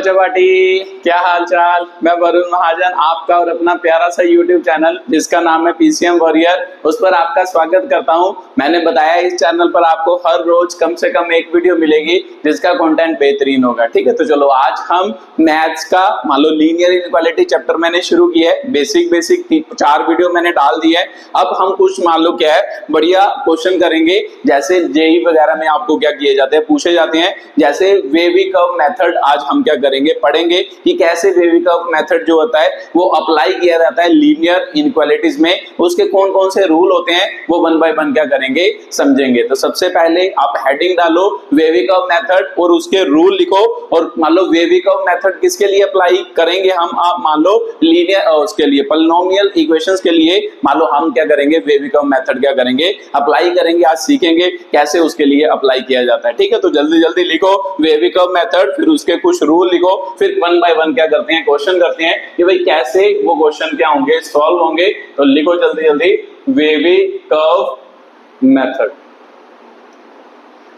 बच्चों पार्टी, क्या हाल चाल। मैं वरुण महाजन, आपका और अपना प्यारा सा YouTube चैनल जिसका नाम है PCM वॉरियर, उस पर आपका स्वागत करता हूं। मैंने बताया इस चैनल पर आपको हर रोज कम से कम एक वीडियो मिलेगी जिसका कंटेंट बेहतरीन होगा। ठीक है, तो चलो आज हम मैथ्स का मान लो लीनियर इनइक्वालिटी चैप्टर मैंने शुरू किया है। बेसिक 4 वीडियो मैंने डाल दिए है। अब हम कुछ मान लो क्या है बढ़िया क्वेश्चन करेंगे, जैसे जेई वगैरह में आपको क्या किए जाते हैं, पूछे जाते हैं। जैसे वेवी कर्व मेथड आज हम क्या करेंगे, पढ़ेंगे कि कैसे वेवी कर्व मेथड जो होता है वो अप्लाई किया जाता है लीनियर इनइक्वालिटीज में, उसके कौन कौन से रूल होते हैं वो वन बाय वन क्या करेंगे समझेंगे। तो सबसे पहले आप हेडिंग डालो वेवी कर्व मेथड और उसके रूल लिखो। और मान लो वेवी कर्व मेथड किसके लिए अप्लाई करेंगे हम, आप मान लो लीनियर उसके लिए पॉलिनोमियल इक्वेशंस के लिए मान लो हम क्या करेंगे वेवी कर्व मेथड क्या करेंगे अप्लाई करेंगे। आज सीखेंगे कैसे उसके लिए अप्लाई किया जाता है। ठीक है, तो जल्दी जल्दी लिखो वेवी कर्व मेथड, फिर उसके कुछ रूल लिखो, फिर वन बाय वन क्या करते हैं क्वेश्चन करते हैं कि भाई कैसे वो क्वेश्चन क्या होंगे सॉल्व होंगे। तो लिखो जल्दी जल्दी वेवी कर्व मेथड।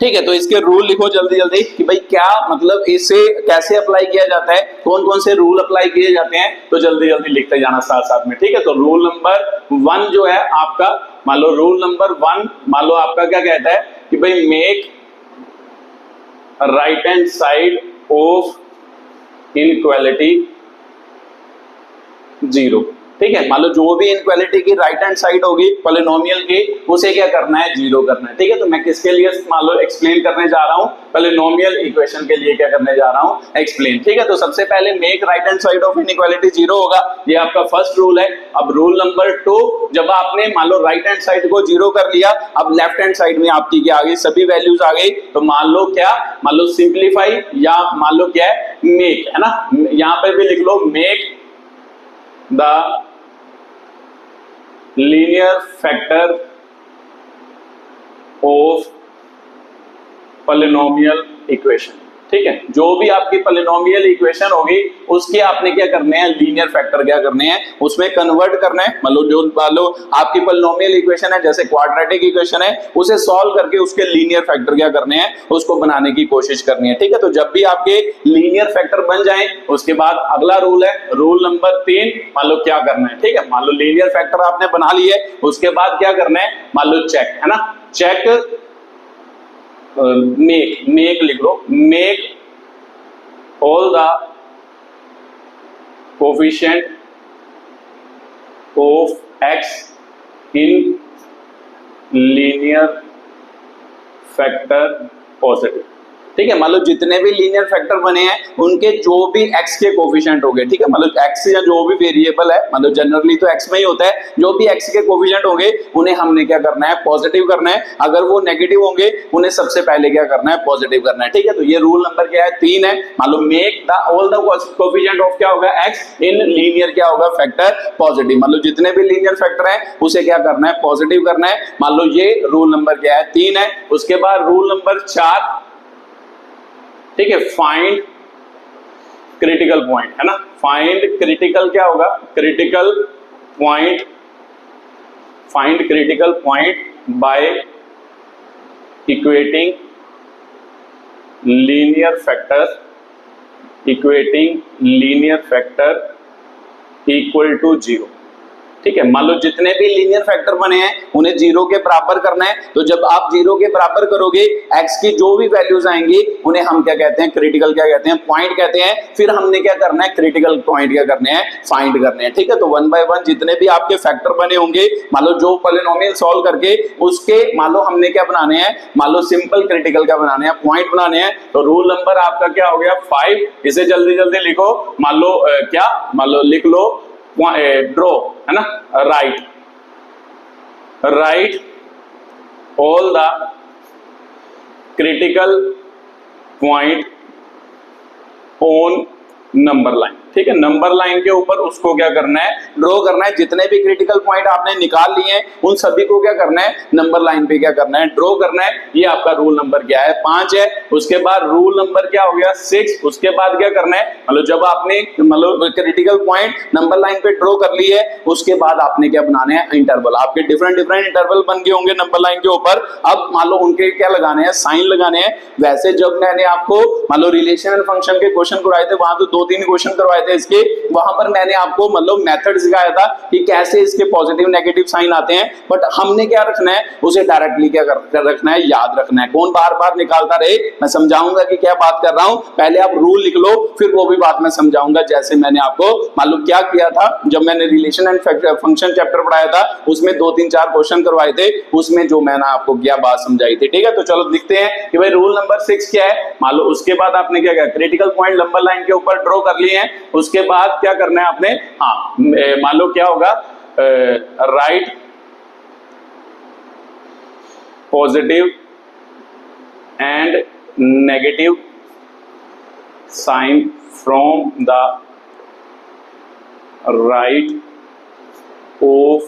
ठीक है, तो इसके रूल लिखो जल्दी जल्दी कि भाई क्या मतलब इसे कैसे अप्लाई किया जाता है, कौन कौन से रूल अप्लाई किए जाते हैं। तो जल्दी जल्दी लिखते जाना साथ साथ में। ठीक है, तो रूल नंबर 1 जो है आपका, मान लो रूल नंबर 1 मान लो आपका क्या कहता है कि भाई make right hand side of inequality 0। ठीक है, मान लो जो भी इनइक्वालिटी की राइट हैंड साइड होगी पॉलिनोमियल की उसे क्या करना है 0 करना है। ठीक है, तो मैं किसके लिए मान लो एक्सप्लेन करने जा रहा हूं, पॉलिनोमियल इक्वेशन के लिए क्या करने जा रहा हूं एक्सप्लेन। ठीक है, तो सबसे पहले make right hand side of inequality 0 होगा, ये आपका फर्स्ट रूल है। अब रूल नंबर 2, जब आपने मान लो राइट हैंड साइड को 0 कर लिया, अब लेफ्ट हैंड साइड में आपकी क्या आ गई, सभी वैल्यूज आ गई। तो मान लो क्या, मान लो सिंप्लीफाई या मान लो क्या है मेक, है ना, यहां पर भी लिख लो make the linear factor of polynomial equation। ठीक है, जो भी आपकी पॉलिनोमियल इक्वेशन होगी उसके आपने क्या करने हैं लीनियर फैक्टर क्या करने हैं उसमें कन्वर्ट करना है। मतलब जो मान लो आपकी पॉलिनोमियल इक्वेशन है जैसे क्वाड्रेटिक इक्वेशन है, उसे सॉल्व करके उसके लीनियर फैक्टर क्या करने हैं उसको बनाने की कोशिश करनी है। ठीक है, तो जब भी आपके लीनियर फैक्टर बन जाए उसके बाद अगला रूल है रूल नंबर 3, मान लो क्या करना है। ठीक है, मान लो लीनियर फैक्टर आपने बना लिए, उसके बाद क्या करना है मान लो चेक, है ना, चेक मेक लिख लो, make all the coefficient of x in linear factor positive. ठीक है, मान लो जितने भी लीनियर फैक्टर बने हैं उनके जो भी x के कोफिशिएंट होंगे, ठीक है, मतलब x या जो भी वेरिएबल है, मतलब जनरली तो x में ही होता है, जो भी x के कोफिशिएंट होंगे उन्हें हमने क्या करना है पॉजिटिव करना है। अगर वो नेगेटिव होंगे उन्हें सबसे पहले क्या करना है पॉजिटिव करना है। ठीक है, तो ये रूल नंबर क्या है 3 है। मान लो make the all the coefficient of क्या होगा x इन लीनियर क्या होगा फैक्टर पॉजिटिव, मतलब जितने भी लीनियर फैक्टर हैं उसे क्या करना है पॉजिटिव करना है। मान लो ये रूल नंबर क्या है 3 है। उसके बाद रूल नंबर 4, ठीक है, फाइंड क्रिटिकल पॉइंट, है ना, फाइंड क्रिटिकल क्या होगा critical point, find critical point by equating linear factor, equating linear factor equal to 0। ठीक है, मान लो जितने भी लीनियर फैक्टर बने हैं उन्हें 0 के बराबर करना है। तो जब आप 0 के बराबर करोगे x की जो भी वैल्यूज आएंगी उन्हें हम क्या कहते हैं क्रिटिकल क्या कहते हैं पॉइंट कहते हैं। फिर हमने क्या करना है क्रिटिकल पॉइंट क्या करने हैं फाइंड करने हैं। ठीक है, तो वन बाय वन जितने भी आपके फैक्टर बने होंगे, मान लो जो पॉलिनोमियल सॉल्व करके उसके मान लो हमने क्या बनाने हैं, मान लो सिंपल क्रिटिकल क्या बनाने हैं पॉइंट बनाने हैं। तो रूल नंबर आपका क्या हो गया 5, इसे जल्दी जल्दी लिखो। मान लो क्या, मान लो लिख लो ड्रॉ, है ना, right all the critical point on number line. ठीक है, नंबर लाइन के ऊपर उसको क्या करना है ड्रॉ करना है। जितने भी क्रिटिकल पॉइंट आपने निकाल लिए हैं उन सभी को क्या करना है नंबर लाइन पे क्या करना है ड्रॉ करना है। ये आपका रूल नंबर क्या है 5 है। उसके बाद रूल नंबर क्या हो गया 6। उसके बाद क्या करना है, मतलब जब आपने मतलब क्रिटिकल पॉइंट नंबर लाइन पे ड्रॉ कर ली है, उसके बाद आपने क्या बनाने हैं, इंटरवल। आपके डिफरेंट डिफरेंट इंटरवल बन गए होंगे नंबर लाइन के ऊपर। अब मान लो उनके क्या लगाने हैं, साइन लगाने हैं। वैसे जब मैंने आपको मान लो रिलेशन एंड फंक्शन के क्वेश्चन करवाए थे, वहां तो 2-3 क्वेश्चन करवाए थे इसके, वहां पर मैंने आपको मतलब मेथड सिखाया था कि कैसे इसके पॉजिटिव नेगेटिव साइन आते हैं। बट हमने क्या रखना है, उसे डायरेक्टली क्या कर रखना है, याद रखना है। कौन बार बार निकालता रहे, मैं समझाऊंगा कि क्या बात कर रहा हूं। पहले आप रूल लिख लो, फिर वो भी बात मैं समझाऊंगा। जैसे मैंने आपको मालूम क्या किया था, जब मैंने रिलेशन एंड फंक्शन चैप्टर पढ़ाया था, उसमें 2-3-4 क्वेश्चन करवाए थे, उसमें जो मैंने आपको क्या बात समझाई थी। ठीक है, तो चलो लिखते हैं कि भाई रूल नंबर 6 क्या है। मान लो उसके बाद आपने क्या किया, क्रिटिकल पॉइंट नंबर लाइन के ऊपर ड्रॉ कर लिए हैं। उसके बाद क्या करना है आपने, हाँ मान लो क्या होगा, right positive and negative sign from the right of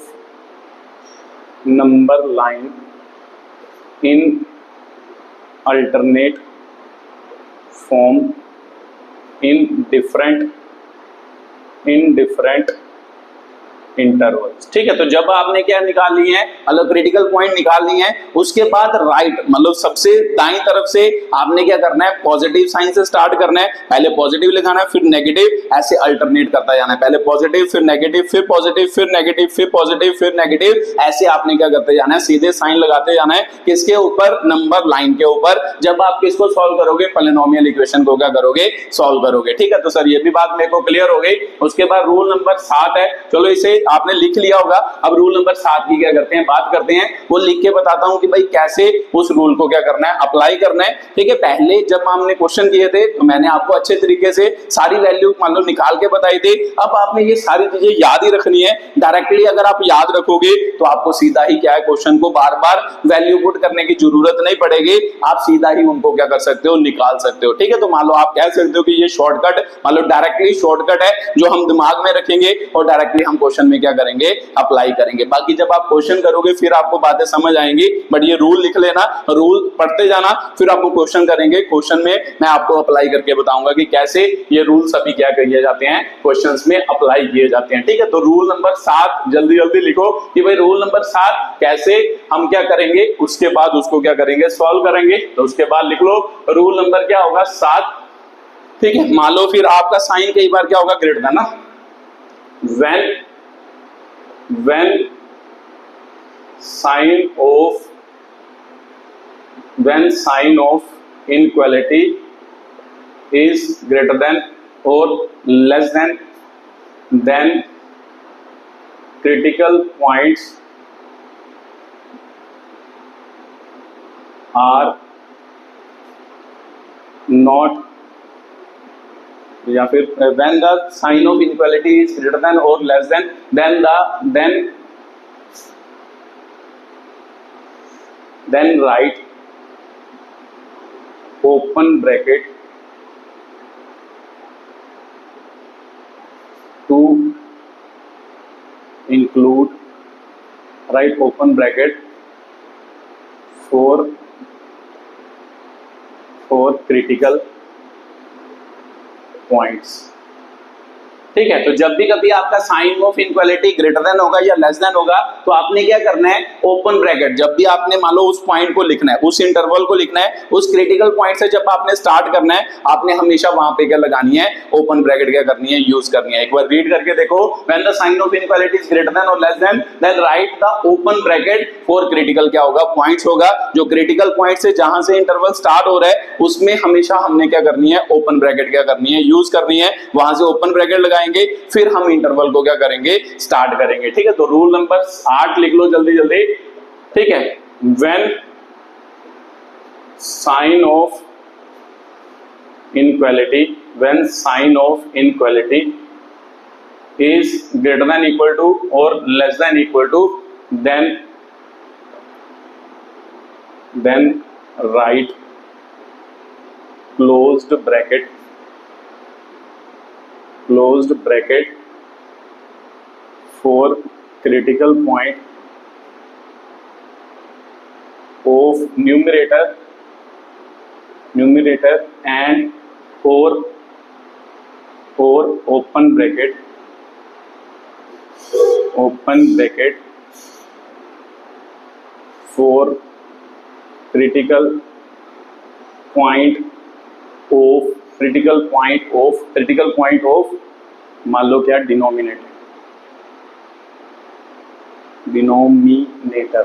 number line in alternate form in different intervals. ठीक है, तो जब आपने क्या निकाल लिए हैं, मतलब क्रिटिकल पॉइंट निकाल लिए हैं, उसके बाद राइट मतलब सबसे दाईं तरफ से आपने क्या करना है, पॉजिटिव साइन से स्टार्ट करना है। पहले पॉजिटिव लिखाना है, फिर नेगेटिव, ऐसे अल्टरनेट करता जाना है। पहले पॉजिटिव, फिर नेगेटिव, फिर पॉजिटिव, फिर नेगेटिव, फिर पॉजिटिव, फिर नेगेटिव, ऐसे आपने क्या करते जाना है, सीधे साइन लगाते जाना है। किसके ऊपर, नंबर लाइन के ऊपर। जब आप किसको सॉल्व करोगे, पॉलिनोमियल इक्वेशन को क्या करोगे, सॉल्व करोगे। ठीक है, तो सर ये भी बात मेरे को क्लियर हो गई। उसके बाद रूल नंबर 7 है, चलो इसे आपने लिख लिया होगा। अब रूल नंबर 7 की क्या करते हैं, बात करते हैं। वो लिख के बताता हूं कि भाई कैसे उस रूल को क्या करना है, अप्लाई करना है। ठीक है, पहले जब हमने क्वेश्चन किए थे तो मैंने आपको अच्छे तरीके से सारी वैल्यू मान लो निकाल के बताई थी। अब आपने ये सारी चीजें याद ही रखनी है। डायरेक्टली अगर आप याद रखोगे तो आपको सीधा ही क्या है, क्वेश्चन को बार बार वैल्यू पुट करने की जरूरत नहीं पड़ेगी। आप सीधा ही उनको क्या कर सकते हो, निकाल सकते हो। ठीक है, तो मान लो आप कह सकते हो कि ये शॉर्टकट, मान लो डायरेक्टली शॉर्टकट है जो हम दिमाग में रखेंगे और डायरेक्टली हम क्वेश्चन में क्या करेंगे, अप्लाई करेंगे। बाकी जब आप क्वेश्चन करोगे फिर आपको बातें समझ आएंगी। बट ये रूल लिख लेना, रूल पढ़ते जाना, फिर आपको क्वेश्चन करेंगे। क्वेश्चन में मैं आपको अप्लाई करके बताऊंगा कि कैसे ये रूल सभी क्या किए जाते हैं, क्वेश्चंस में अप्लाई किए जाते हैं। ठीक है, तो रूल नंबर 7 जल्दी जल्दी लिखो कि भाई रूल नंबर 7 कैसे हम क्या करेंगे, उसके बाद उसको क्या करेंगे, सॉल्व करेंगे। तो उसके बाद लिख लो रूल नंबर क्या होगा, 7। ठीक है, मान लो फिर आपका साइन कई बार क्या होगा, ग्रेटर देन ना, when sign of inequality is greater than or less than, then critical points are not, या फिर when the sign of inequality is greater than or less than, then write open bracket to include, write open bracket for critical points। ठीक है, तो जब भी कभी आपका sign of inequality greater than होगा या लेस देन होगा तो आपने क्या करना है, ओपन ब्रैकेट। जब भी आपने मान लो उस पॉइंट को लिखना है, उस इंटरवल को लिखना है, उस क्रिटिकल पॉइंट से जब आपने स्टार्ट करना है, आपने हमेशा वहां पे क्या लगानी है, ओपन ब्रैकेट क्या करनी है, यूज करनी है। एक बार रीड करके देखो, when the sign of inequality is greater than और less than, then write the open bracket for critical क्या होगा, पॉइंट्स होगा। जो क्रिटिकल पॉइंट से जहां से इंटरवल स्टार्ट हो रहा है उसमें हमेशा हमने क्या करनी है, ओपन ब्रैकेट क्या करनी है, यूज करनी है। वहां से ओपन ब्रैकेट लगाएंगे, फिर हम इंटरवल को क्या करेंगे, स्टार्ट करेंगे। ठीक है, तो रूल नंबर 8 लिख लो जल्दी जल्दी। ठीक है, when sign of inequality is greater than equal to or less than equal to, then write closed bracket for critical point of numerator numerator and four open bracket four critical point of मान लो क्या denominator.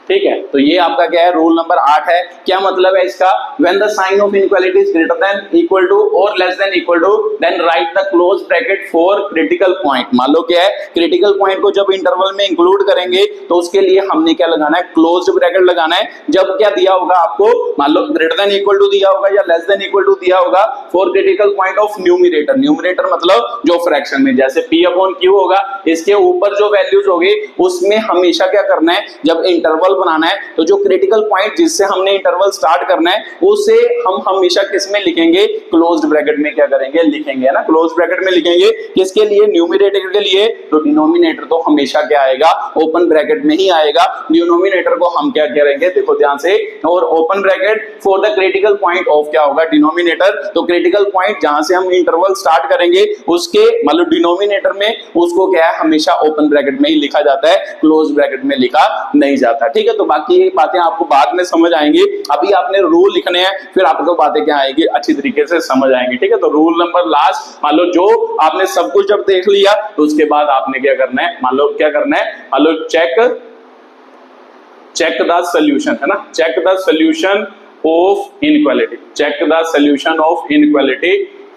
ठीक है, तो ये आपका क्या है, रूल नंबर 8 है। क्या मतलब है इसका, when the sign of inequality is greater than equal to और less than equal to then write the close bracket for critical point. मान लो क्या है, क्रिटिकल पॉइंट को जब इंटरवल में इंक्लूड करेंगे तो उसके लिए हमने क्या लगाना है, क्लोज्ड ब्रैकेट लगाना है। जब क्या दिया होगा आपको, मान लो ग्रेटर देन इक्वल टू दिया होगा या लेस देन इक्वल टू दिया होगा for critical point of numerator मतलब जो फ्रैक्शन में जैसे p अपॉन q होगा, इसके ऊपर जो वैल्यूज होगी उसमें हमेशा क्या करना है, जब इंटरवल बनाना है तो जो क्रिटिकल पॉइंट जिससे हमने इंटरवल स्टार्ट करना है उसे हम हमेशा किस में लिखेंगे, क्लोज्ड ब्रैकेट में क्या करेंगे, लिखेंगे ना, क्लोज्ड ब्रैकेट में लिखेंगे। किसके लिए, न्यूमरेटर के लिए। तो डिनोमिनेटर तो हमेशा क्या आएगा, ओपन ब्रैकेट में ही आएगा। डिनोमिनेटर को हम क्या करेंगे, देखो ध्यान से, और open bracket for the critical point of क्या होगा, डिनोमिनेटर। तो क्रिटिकल पॉइंट जहां से हम इंटरवल स्टार्ट करेंगे उसके मतलब डिनोमिनेटर में उसको क्या है, हमेशा ओपन ब्रैकेट में ही लिखा जाता है, क्लोज ब्रैकेट में लिखा नहीं जाता। ठीक है, तो बाकी ये बातें आपको बाद में समझ आएंगी, अभी आपने रूल लिखने हैं, फिर आपको बातें क्या आएंगी, अच्छी तरीके से समझ आएंगी। ठीक है, तो रूल नंबर लास्ट, मान लो जो आपने सब कुछ जब देख लिया तो उसके बाद आपने क्या करना है, मान लो क्या करना है, मान लो चेक द सॉल्यूशन, है ना, check the solution of inequality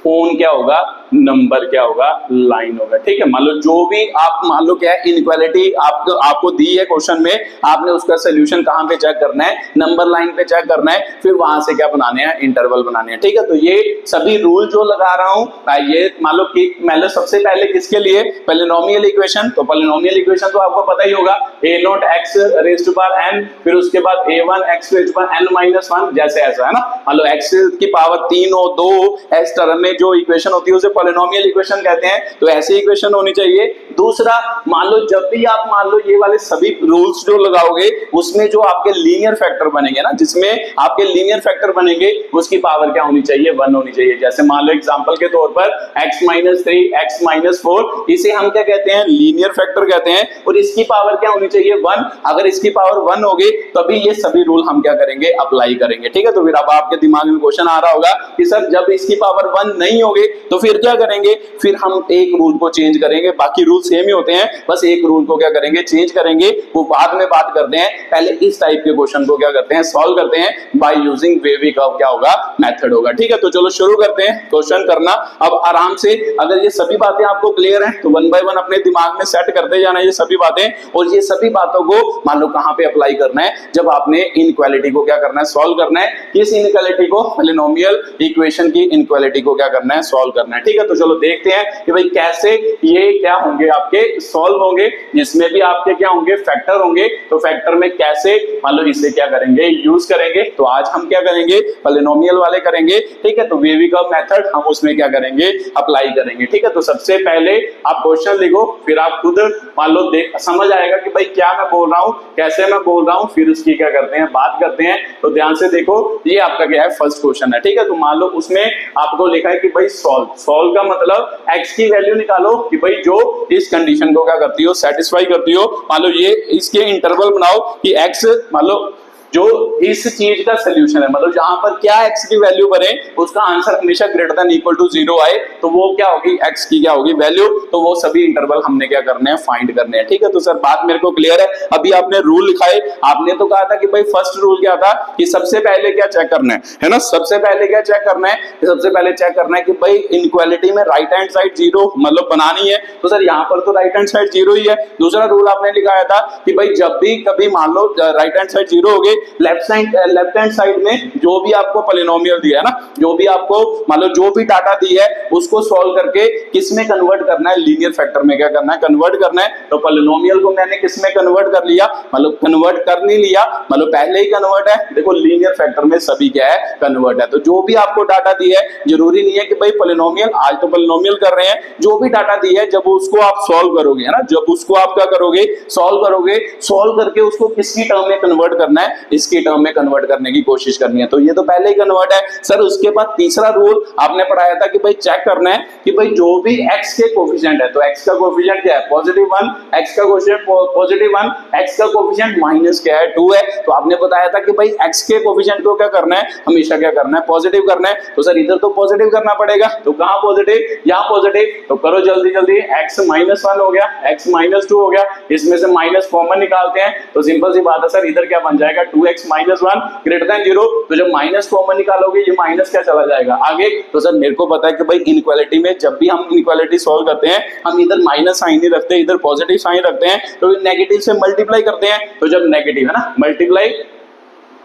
on क्या होगा, नंबर क्या होगा, लाइन होगा। ठीक है, मान लो जो भी आप मान लो क्या है, इनइक्वालिटी आपको दी है क्वेश्चन में, आपने उसका सोल्यूशन कहां पे चेक करना है, नंबर लाइन पे चेक करना है, फिर वहां से क्या बनाने हैं, इंटरवल बनाने हैं। ठीक है, तो ये सभी रूल जो लगा रहा हूं, ये मान लो कि मान लो सबसे पहले किसके लिए, पॉलिनोमियल इक्वेशन। तो पॉलिनोमियल इक्वेशन तो आपको पता ही होगा, a0 x raised to power n, फिर उसके बाद a1 x raised to power n-1, जैसे ऐसा है ना, मान लो x की पावर 3 हो 2 इस टर्म में जो इक्वेशन होती है उसे पॉलिनोमियल इक्वेशन कहते हैं। तो ऐसी इक्वेशन होनी चाहिए। दूसरा, मान लो जब भी आप मान लो ये वाले सभी रूल्स जो लगाओगे उसमें जो आपके लीनियर फैक्टर बनेंगे ना, जिसमें आपके लीनियर फैक्टर बनेंगे उसकी पावर क्या होनी चाहिए, 1 होनी चाहिए। जैसे मान लो एग्जांपल के तौर पर x-3 x-4, इसे हम क्या कहते हैं, लीनियर फैक्टर कहते हैं, और इसकी पावर क्या होनी चाहिए, 1। अगर इसकी पावर 1 होगी तभी ये सभी रूल हम क्या करेंगे, अप्लाई करेंगे। ठीक है, तो फिर अब आपके दिमाग में क्वेश्चन आ रहा होगा कि सर जब इसकी पावर 1 नहीं होगी तो फिर क्या करेंगे, फिर हम एक रूल को चेंज करेंगे, बाकी रूल सेम ही होते हैं, बस एक रूल को क्या करेंगे, चेंज करेंगे, वो बाद में बात करते हैं। पहले इस टाइप के क्वेश्चन को क्या करते हैं, सॉल्व करते हैं बाय यूजिंग वेवी कर्व क्या होगा, मेथड होगा। ठीक है, तो चलो शुरू करते हैं क्वेश्चन करना अब आराम से। अगर ये सभी बातें आपको क्लियर हैं तो 1 बाय 1 अपने दिमाग में सेट करते जाना ये सभी बातें, और ये सभी बातों को मान लो कहां पे अप्लाई करना है, जब आपने इनइक्वालिटी को क्या करना है, सॉल्व करना है। किस इनइक्वालिटी को, पॉलिनोमियल इक्वेशन की इनइक्वालिटी को क्या करना है, सॉल्व करना है। ठीक है, तो चलो देखते हैं कि भाई कैसे ये क्या होंगे, आपके सॉल्व होंगे, जिसमें भी आपके क्या होंगे, फैक्टर होंगे। तो फैक्टर में कैसे मान लो इसे क्या करेंगे, यूज करेंगे। तो आज हम क्या करेंगे, पॉलिनोमियल वाले करेंगे। ठीक है, तो वेवी कर्व मेथड हम उसमें क्या करेंगे, अप्लाई करेंगे। ठीक है, तो सबसे पहले आप क्वेश्चन लिखो, फिर आप खुद मान लो समझ आएगा कि भाई क्या मैं बोल रहा हूं, कैसे मैं बोल रहा हूं, फिर उसकी क्या करते हैं, बात करते हैं। तो ध्यान से देखो, ये आपका क्या है, फर्स्ट क्वेश्चन है। ठीक है, तो मान लो उसमें आपको लिखा है कि भाई सॉल्व का मतलब x की वैल्यू निकालो कि भाई जो इस कंडीशन को क्या करती हो, सेटिस्फाई करती हो। मान लो ये इसके इंटरवल बनाओ कि x मान लो जो इस चीज का सोल्यूशन है, मतलब जहां पर क्या x की वैल्यू बने उसका आंसर हमेशा ग्रेटर देन इक्वल टू 0 आए, तो वो क्या होगी, x की क्या होगी वैल्यू। तो वो सभी इंटरवल हमने क्या करने हैं, फाइंड करने हैं। ठीक है, तो सर बात मेरे को क्लियर है। अभी आपने रूल लिखाए, आपने तो कहा था कि भाई फर्स्ट रूल क्या था कि सबसे पहले क्या चेक करना है ना, सबसे पहले क्या चेक करना है, सबसे पहले चेक करना है कि भाई इनइक्वालिटी में राइट हैंड साइड 0 मतलब बनानी है। तो सर यहाँ पर तो राइट हैंड साइड 0 ही है। दूसरा रूल आपने लिखाया था कि भाई जब भी कभी मान लो राइट हैंड साइड 0 होगी, लेफ्ट हैंड साइड में जो भी आपको पॉलिनोमियल दिया है ना, जो भी आपको मान लो जो भी डाटा दी है उसको सॉल्व करके किस में कन्वर्ट करना है, लीनियर फैक्टर में क्या करना है, कन्वर्ट करना है। तो पॉलिनोमियल को मैंने किस में कन्वर्ट कर लिया, मतलब कन्वर्ट कर नहीं लिया, मतलब पहले ही कन्वर्ट है। देखो लीनियर फैक्टर में सभी क्या है, कन्वर्ट है। तो जो भी आपको डाटा दी है, जरूरी नहीं है कि भाई पॉलिनोमियल, आज तो पॉलिनोमियल कर रहे हैं, जो भी डाटा दी है जब उसको आप सॉल्व करोगे, है ना, जब उसको आप क्या करोगे, सॉल्व करोगे, सॉल्व करके उसको किसकी टर्म में कन्वर्ट करना है, इसकी टर्म में कन्वर्ट करने की कोशिश करनी है। तो ये तो पहले ही कन्वर्ट है सर। उसके बाद तीसरा रूल आपने पढ़ाया था कि भाई चेक करना है कि भाई जो भी x के कोफिशिएंट है, तो x का कोफिशिएंट क्या है +1, x का कोफिशिएंट +1, x का कोफिशिएंट माइनस क्या है 2 है। तो आपने बताया था कि भाई x के कोफिशिएंट को क्या करना है, हमेशा क्या करना है, पॉजिटिव करना है। तो सर इधर तो पॉजिटिव करना पड़ेगा, तो कहां पॉजिटिव, यहां पॉजिटिव। तो करो जल्दी जल्दी, x -1 हो गया, x -2 हो गया, इसमें से माइनस कॉमन निकालते हैं। तो सिंपल सी बात है सर, इधर क्या बन जाएगा 2x - 1 > 0। तो जब माइनस कॉमन निकालोगे ये माइनस क्या चला जाएगा आगे। तो सर मेरे को पता है कि भाई इनइक्वालिटी में जब भी हम इनइक्वालिटी सॉल्व करते हैं हम इधर माइनस साइन नहीं रखते, इधर पॉजिटिव साइन रखते हैं। तो नेगेटिव से मल्टीप्लाई करते हैं, तो जब नेगेटिव है ना, मल्टीप्लाई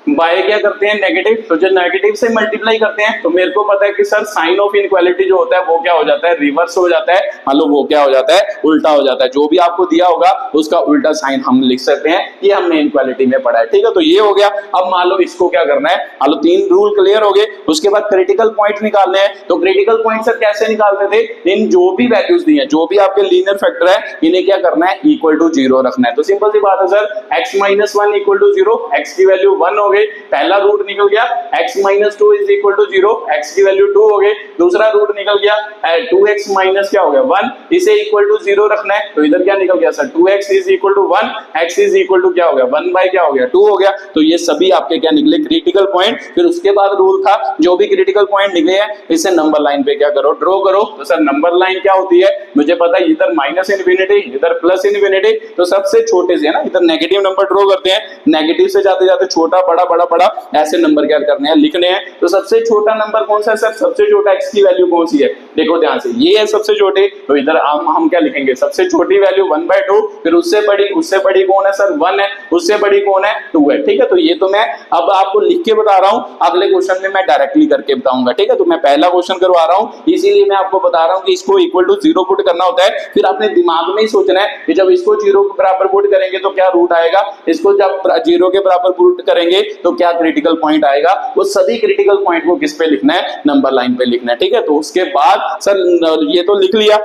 बाय क्या करते हैं, नेगेटिव। तो जब नेगेटिव से मल्टीप्लाई करते हैं तो मेरे को पता है कि सर साइन ऑफ इनइक्वालिटी जो होता है वो क्या हो जाता है, रिवर्स हो जाता है। मान लो वो क्या हो जाता है, उल्टा हो जाता है। जो भी आपको दिया होगा उसका उल्टा साइन हम लिख सकते हैं, ये हमने इनइक्वालिटी में पढ़ा है। ठीक है, तो ये हो गया। अब मान लो इसको क्या करना है, मान लो 3 रूल क्लियर हो गए। उसके बाद क्रिटिकल पॉइंट निकालने हैं। तो क्रिटिकल पॉइंट सर कैसे निकालते थे, इन जो भी वैल्यूज दी है, जो भी आपके लीनियर फैक्टर है, इन्हें क्या करना है, इक्वल टू 0 रखना है। तो सिंपल सी बात है सर, x - 1 = 0, x की वैल्यू 1 हो गई, पहला रूट निकल गया। x - 2 = 0, x की वैल्यू 2 हो गई, दूसरा रूट निकल गया 2x माइनस क्या हो गया 1, इसे इक्वल टू 0 रखना है। तो इधर क्या निकल गया सर, 2x = 1, x क्या हो गया 1 बाय क्या हो गया 2 हो गया। तो ये सभी आपके क्या निकले, क्रिटिकल पॉइंट। फिर उसके बाद रूल था, जो भी क्रिटिकल पॉइंट निकले हैं इसे नंबर लाइन पे क्या करो, ड्रॉ करो। तो सर नंबर लाइन क्या होती है, मुझे पता है, इधर -∞, इधर +∞। तो सबसे छोटे से है ना, इधर नेगेटिव नंबर ड्रॉ करते हैं, नेगेटिव से जाते जाते छोटा बड़ा बड़ा बड़ा ऐसे नंबर क्या करने हैं, लिखने हैं। तो सबसे छोटा नंबर कौन सा है सर, सबसे छोटा x की वैल्यू कौन सी है, देखो ध्यान से, ये है सबसे छोटी। तो इधर हम क्या लिखेंगे, सबसे छोटी वैल्यू 1/2। फिर उससे बड़ी कौन है सर, 1 है, उससे बड़ी कौन है 2 है। ठीक है, तो ये तो मैं अब आपको लिख के बता रहा हूं, अगले क्वेश्चन में मैं डायरेक्टली करके बताऊंगा। ठीक है, तो मैं पहला क्वेश्चन करवा रहा हूं, इसीलिए मैं आपको बता रहा हूं कि इसको इक्वल टू 0 पुट करना होता है। फिर आपने दिमाग में ही सोचना है कि जब इसको 0 के बराबर पुट करेंगे तो क्या रूट आएगा, इसको जब 0 के बराबर पुट करेंगे तो क्या क्रिटिकल पॉइंट आएगा। वो सभी क्रिटिकल पॉइंट को किस पे लिखना है, नंबर लाइन पे लिखना है। ठीक है, तो उसके बाद सर ये तो लिख लिया।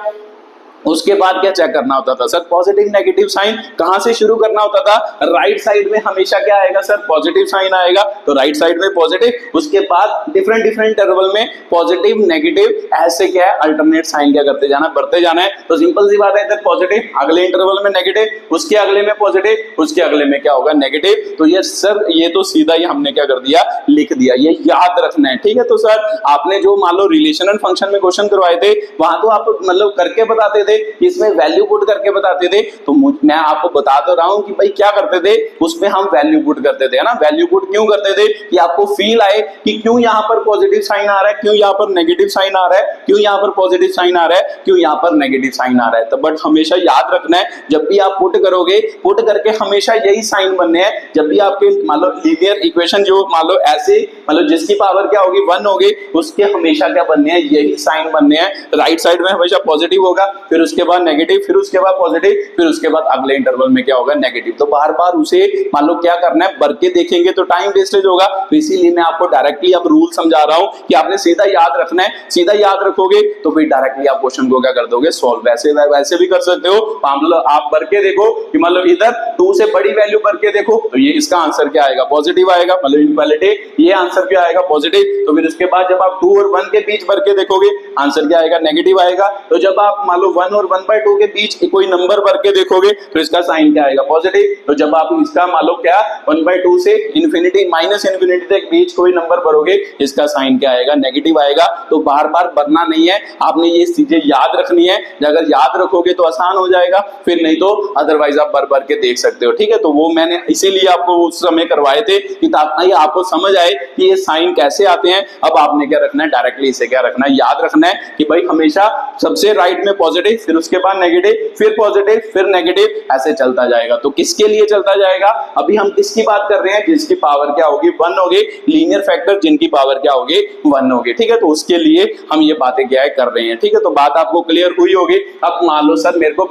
उसके बाद क्या चेक करना होता था सर, पॉजिटिव नेगेटिव साइन कहां से शुरू करना होता था, राइट साइड में हमेशा क्या आएगा सर, पॉजिटिव साइन आएगा। तो राइट साइड में पॉजिटिव, उसके बाद डिफरेंट इंटरवल में पॉजिटिव नेगेटिव, ऐसे क्या है अल्टरनेट साइन क्या करते जाना, बढ़ते जाना है। तो सिंपल सी बात है, इधर पॉजिटिव, अगले इंटरवल में नेगेटिव, उसके अगले में पॉजिटिव, उसके अगले में क्या होगा, नेगेटिव। तो ये सर ये तो सीधा ही हमने क्या कर दिया, लिख दिया, ये याद रखना है। ठीक है, तो सर आपने जो मान लो रिलेशन एंड फंक्शन में क्वेश्चन करवाए थे वहां तो आप मतलब करके बताते थे, इसमें वैल्यू पुट करके बताते थे। तो मैं आपको बता तो रहा हूं कि भाई क्या करते थे, उसमें हम वैल्यू पुट करते थे, है ना। वैल्यू पुट क्यों करते थे कि आपको फील आए कि क्यों यहां पर पॉजिटिव साइन आ रहा है, क्यों यहां पर नेगेटिव साइन आ रहा है, क्यों यहां पर पॉजिटिव साइन आ रहा है, क्यों यहां पर नेगेटिव साइन आ रहा है। तो बट हमेशा याद रखना है, जब भी आप पुट करोगे, पुट करके हमेशा यही साइन बनने हैं। जब भी आपके मान लो लीनियर इक्वेशन जो मान लो ऐसे मतलब जिसकी पावर क्या होगी 1 होगी, उसके हमेशा क्या बनने हैं, यही साइन बनने हैं। राइट साइड में हमेशा पॉजिटिव होगा, फिर उसके बाद नेगेटिव, फिर उसके बाद पॉजिटिव, फिर उसके बाद अगले इंटरवल में क्या होगा, नेगेटिव। तो बार बार उसे मान लो क्या करना है, भर के देखेंगे तो टाइम वेस्टेज होगा। तो इसीलिए मैं आपको डायरेक्टली अब रूल समझा रहा हूं कि आपने सीधा याद रखना है। सीधा याद रखोगे तो फिर डायरेक्टली आप क्वेश्चन को क्या कर दोगे, सॉल्व। वैसे भी कर सकते हो, मतलब आप भर के देखो कि मान लो इधर 2 से बड़ी वैल्यू भर के देखो, तो ये इसका आंसर क्या आएगा, पॉजिटिव आएगा, मतलब इनइक्वालिटी, ये आंसर क्या आएगा, पॉजिटिव। तो फिर उसके बाद जब आप 2 और 1 के बीच भर के देखोगे, आंसर क्या आएगा, नेगेटिव आएगा। तो जब आप मान लो 1 और 1/2 के बीच कोई नंबर भर के देखोगे तो इसका साइन क्या आएगा, पॉजिटिव। तो जब आप इसका मान लो क्या 1/2 से इन्फिनिटी -∞ तक बीच कोई नंबर भरोगे, इसका साइन क्या आएगा, नेगेटिव आएगा। तो बार बार भरना नहीं है, आपने ये चीजें याद रखनी है। अगर याद रखोगे तो आसान हो जाएगा, फिर नहीं तो अदरवाइज आप भर भर के देख सकते हो। ठीक है, तो वो मैंने इसीलिए आपको उस समय करवाए थे कि ताकि आपको समझ आए कि ये साइन कैसे आते हैं। अब आपने क्या रखना है, डायरेक्टली इसे क्या रखना है, याद रखना है कि भाई हमेशा सबसे राइट में पॉजिटिव, फिर उसके बाद नेगेटिव, फिर पॉजिटिव, फिर नेगेटिव, ऐसे चलता जाएगा। तो किसके लिए चलता जाएगा, अभी हम किसकी बात कर रहे हैं, जिसकी पावर क्या होगी 1 होगी, लीनियर फैक्टर जिनकी पावर क्या होगी 1 होगी। ठीक है, तो उसके लिए हम ये बातें क्या है कर रहे हैं। ठीक है, तो बात आपको क्लियर हुई होगी। अब मान लो सर मेरे को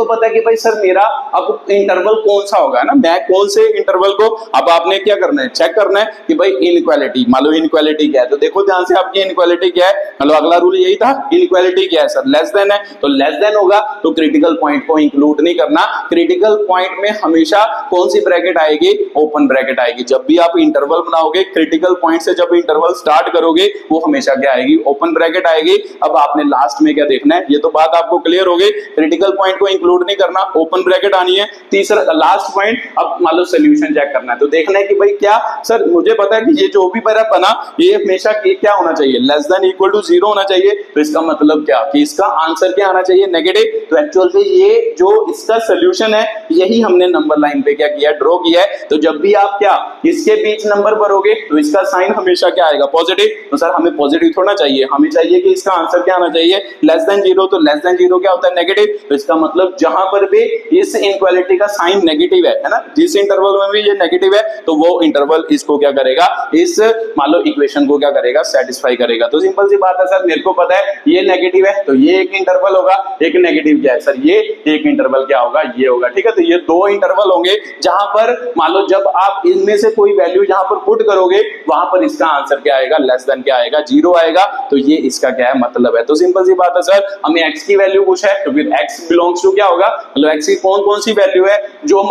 पता है कि भाई सर मेरा अब इंटरवल कौन सा होगा ना, मैं कौन से इंटरवल को, अब आपने क्या करना है, चेक करना है कि भाई इनइक्वालिटी, मान लो इनइक्वालिटी क्या है। तो देखो ध्यान से, आपकी इनइक्वालिटी क्या है, मतलब अगला रूल यही था, इनइक्वालिटी क्या है सर, लेस देन है। तो लेस देन होगा तो क्रिटिकल पॉइंट को इंक्लूड नहीं करना। क्रिटिकल पॉइंट में हमेशा कौन सी ब्रैकेट आएगी, ओपन ब्रैकेट आएगी। जब भी आप इंटरवल बनाओगे क्रिटिकल पॉइंट से जब इंटरवल स्टार्ट करोगे वो हमेशा क्या आएगी, ओपन ब्रैकेट आएगी। अब आपने लास्ट में क्या देखना है, ये तो बात आपको क्लियर हो गई, क्रिटिकल पॉइंट को इंक्लूड नहीं करना, ओपन ब्रैकेट आनी है। तीसरा लास्ट पॉइंट, अब मान लो सोल्यूशन चेक करना है, तो देखना है कि भाई क्या सर मुझे पता है कि ये जो भी मेरा बना ये हमेशा क्या होना चाहिए, लेस देन इक्वल टू 0 होना चाहिए। तो इसका मतलब क्या कि इसका आंसर क्या आना चाहिए, नेगेटिव। तो एक्चुअल में ये जो इसका सोल्यूशन है यही हमने नंबर लाइन पे क्या किया, ड्रॉ किया है। तो जब भी आप क्या इसके बीच नंबर भरोगे तो इसका साइन हमेशा क्या आएगा, पॉजिटिव। तो सर हमें पॉजिटिव थोड़ा चाहिए, हमें चाहिए कि इसका आंसर क्या आना चाहिए, लेस देन 0। तो लेस देन 0 क्या होता है, नेगेटिव। तो इसका मतलब जहां पर भी इस इनइक्वालिटी का साइन नेगेटिव है ना, जिस इंटरवल में भी ये नेगेटिव है तो वो इंटरवल इसको क्या करेगा, इस मान लो इक्वेशन को क्या करेगा, सेटिस्फाई करेगा। तो सिंपल सी बात है सर, मेरे को पता है ये नेगेटिव है तो ये एक इंटरवल होगा, एक नेगेटिव क्या है सर, ये एक इंटरवल क्या होगा, ये होगा। ठीक है, तो ये दो इंटरवल होंगे जहां पर मान लो जब आप इनमें से कोई वैल्यू जहां पर पुट करोगे वहां पर इसका आंसर क्या आएगा, लेस देन क्या आएगा, 0 आएगा। तो ये इसका क्या है मतलब है। तो सिंपल सी बात है सर, हमें x की वैल्यू पूछा है तो फिर x बिलोंग्स टू क्या होगा, मतलब x की कौन कौन सी वैल्यू है जो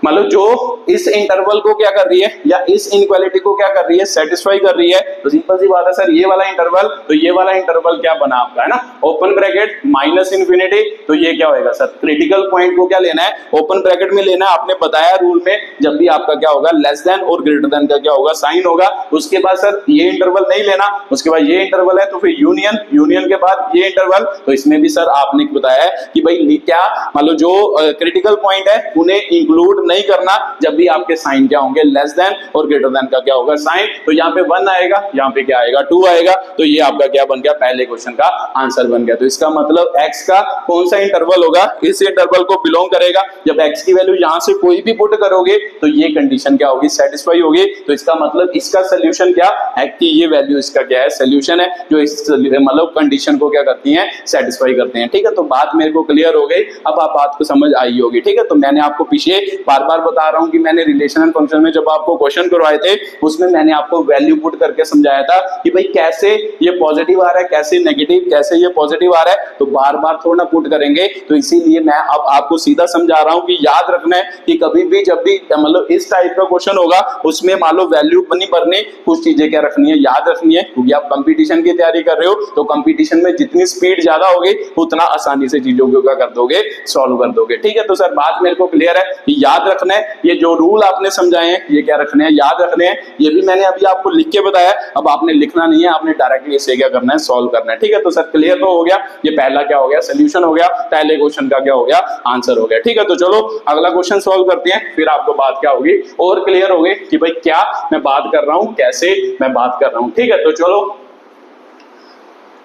मान लो जो इस इंटरवल को क्या कर रही है या इस इनइक्वालिटी को क्या कर रही है, सेटिस्फाई कर रही है। तो सिंपल सी बात है सर, ये वाला इंटरवल, तो ये वाला इंटरवल क्या बना आपका, है ना, ओपन ब्रैकेट माइनस इंफिनिटी। तो ये क्या होएगा सर, क्रिटिकल पॉइंट को क्या लेना है, ओपन ब्रैकेट में लेना है। आपने बताया रूल में जब भी आपका क्या होगा, लेस देन और ग्रेटर देन का क्या होगा, साइन होगा। उसके बाद सर ये इंटरवल नहीं लेना, उसके बाद ये इंटरवल है तो फिर यूनियन, यूनियन के बाद ये इंटरवल। तो इसमें भी सर आपने बताया है कि भाई क्या मान लो जो क्रिटिकल पॉइंट है उन्हें इंक्लूड नहीं करना जब भी आपके साइन क्या होंगे, लेस देन और ग्रेटर देन का क्या होगा, साइन। तो यहाँ पे 1 आएगा, यहाँ पे क्या आएगा, 2 आएगा। तो ये आपका क्या बन गया, पहले क्वेश्चन का आंसर बन गया। तो इसका मतलब x का कौन सा इंटरवल होगा, इस इंटरवल को बिलोंग करेगा। जब x की वैल्यू यहां से कोई भी पुट करोगे तो ये कंडीशन क्या होगी, सेटिस्फाई होगी। तो इसका मतलब इसका सोल्यूशन क्या है कि ये वैल्यू इसका क्या है, सोल्यूशन है, जो इस मतलब कंडीशन को क्या करती है, सेटिस्फाई करते हैं। ठीक है, तो बात मेरे को क्लियर हो गई, अब आप बात को समझ आई होगी। ठीक है, तो मैंने आपको पीछे बार बार बता रहा हूं कि मैंने रिलेशन एंड फंक्शन में जब आपको क्वेश्चन करवाए थे उसमें मैंने आपको वैल्यू पुट करके समझाया था कि भाई कैसे ये पॉजिटिव आ रहा है, कैसे नेगेटिव, कैसे ये पॉजिटिव आ रहा है। तो बार बार थोड़ा पुट करेंगे, तो इसीलिए मैं अब आपको सीधा समझा रहा हूं कि याद रखना है कि कभी भी जब भी मतलब इस टाइप का क्वेश्चन होगा उसमें मान लो वैल्यू नहीं भरनी, कुछ चीजें क्या रखनी है, याद रखनी है। क्योंकि आप कंपटीशन की तैयारी कर रहे हो तो कंपटीशन में जितनी स्पीड ज्यादा होगी उतना आसानी से चीजों को क्या कर दोगे, सॉल्व कर दोगे। ठीक है, तो सर बात मेरे को क्लियर है, याद रखना है ये जो रूल आपने समझाए हैं ये क्या रखने हैं, याद रखने हैं। ये भी मैंने अभी आपको लिख के बताया, अब आपने लिखना नहीं है, आपने डायरेक्टली इसे क्या करना है, सॉल्व करना है। ठीक है, तो सर क्लियर तो हो गया, ये पहला क्या हो गया, सोल्यूशन हो गया, पहले क्वेश्चन का क्या हो गया, आंसर हो गया। ठीक है, तो चलो अगला क्वेश्चन सॉल्व करते हैं, फिर आपको बात क्या होगी और क्लियर होगी कि भाई क्या मैं बात कर रहा हूं, कैसे मैं बात कर रहा हूं। ठीक है, तो चलो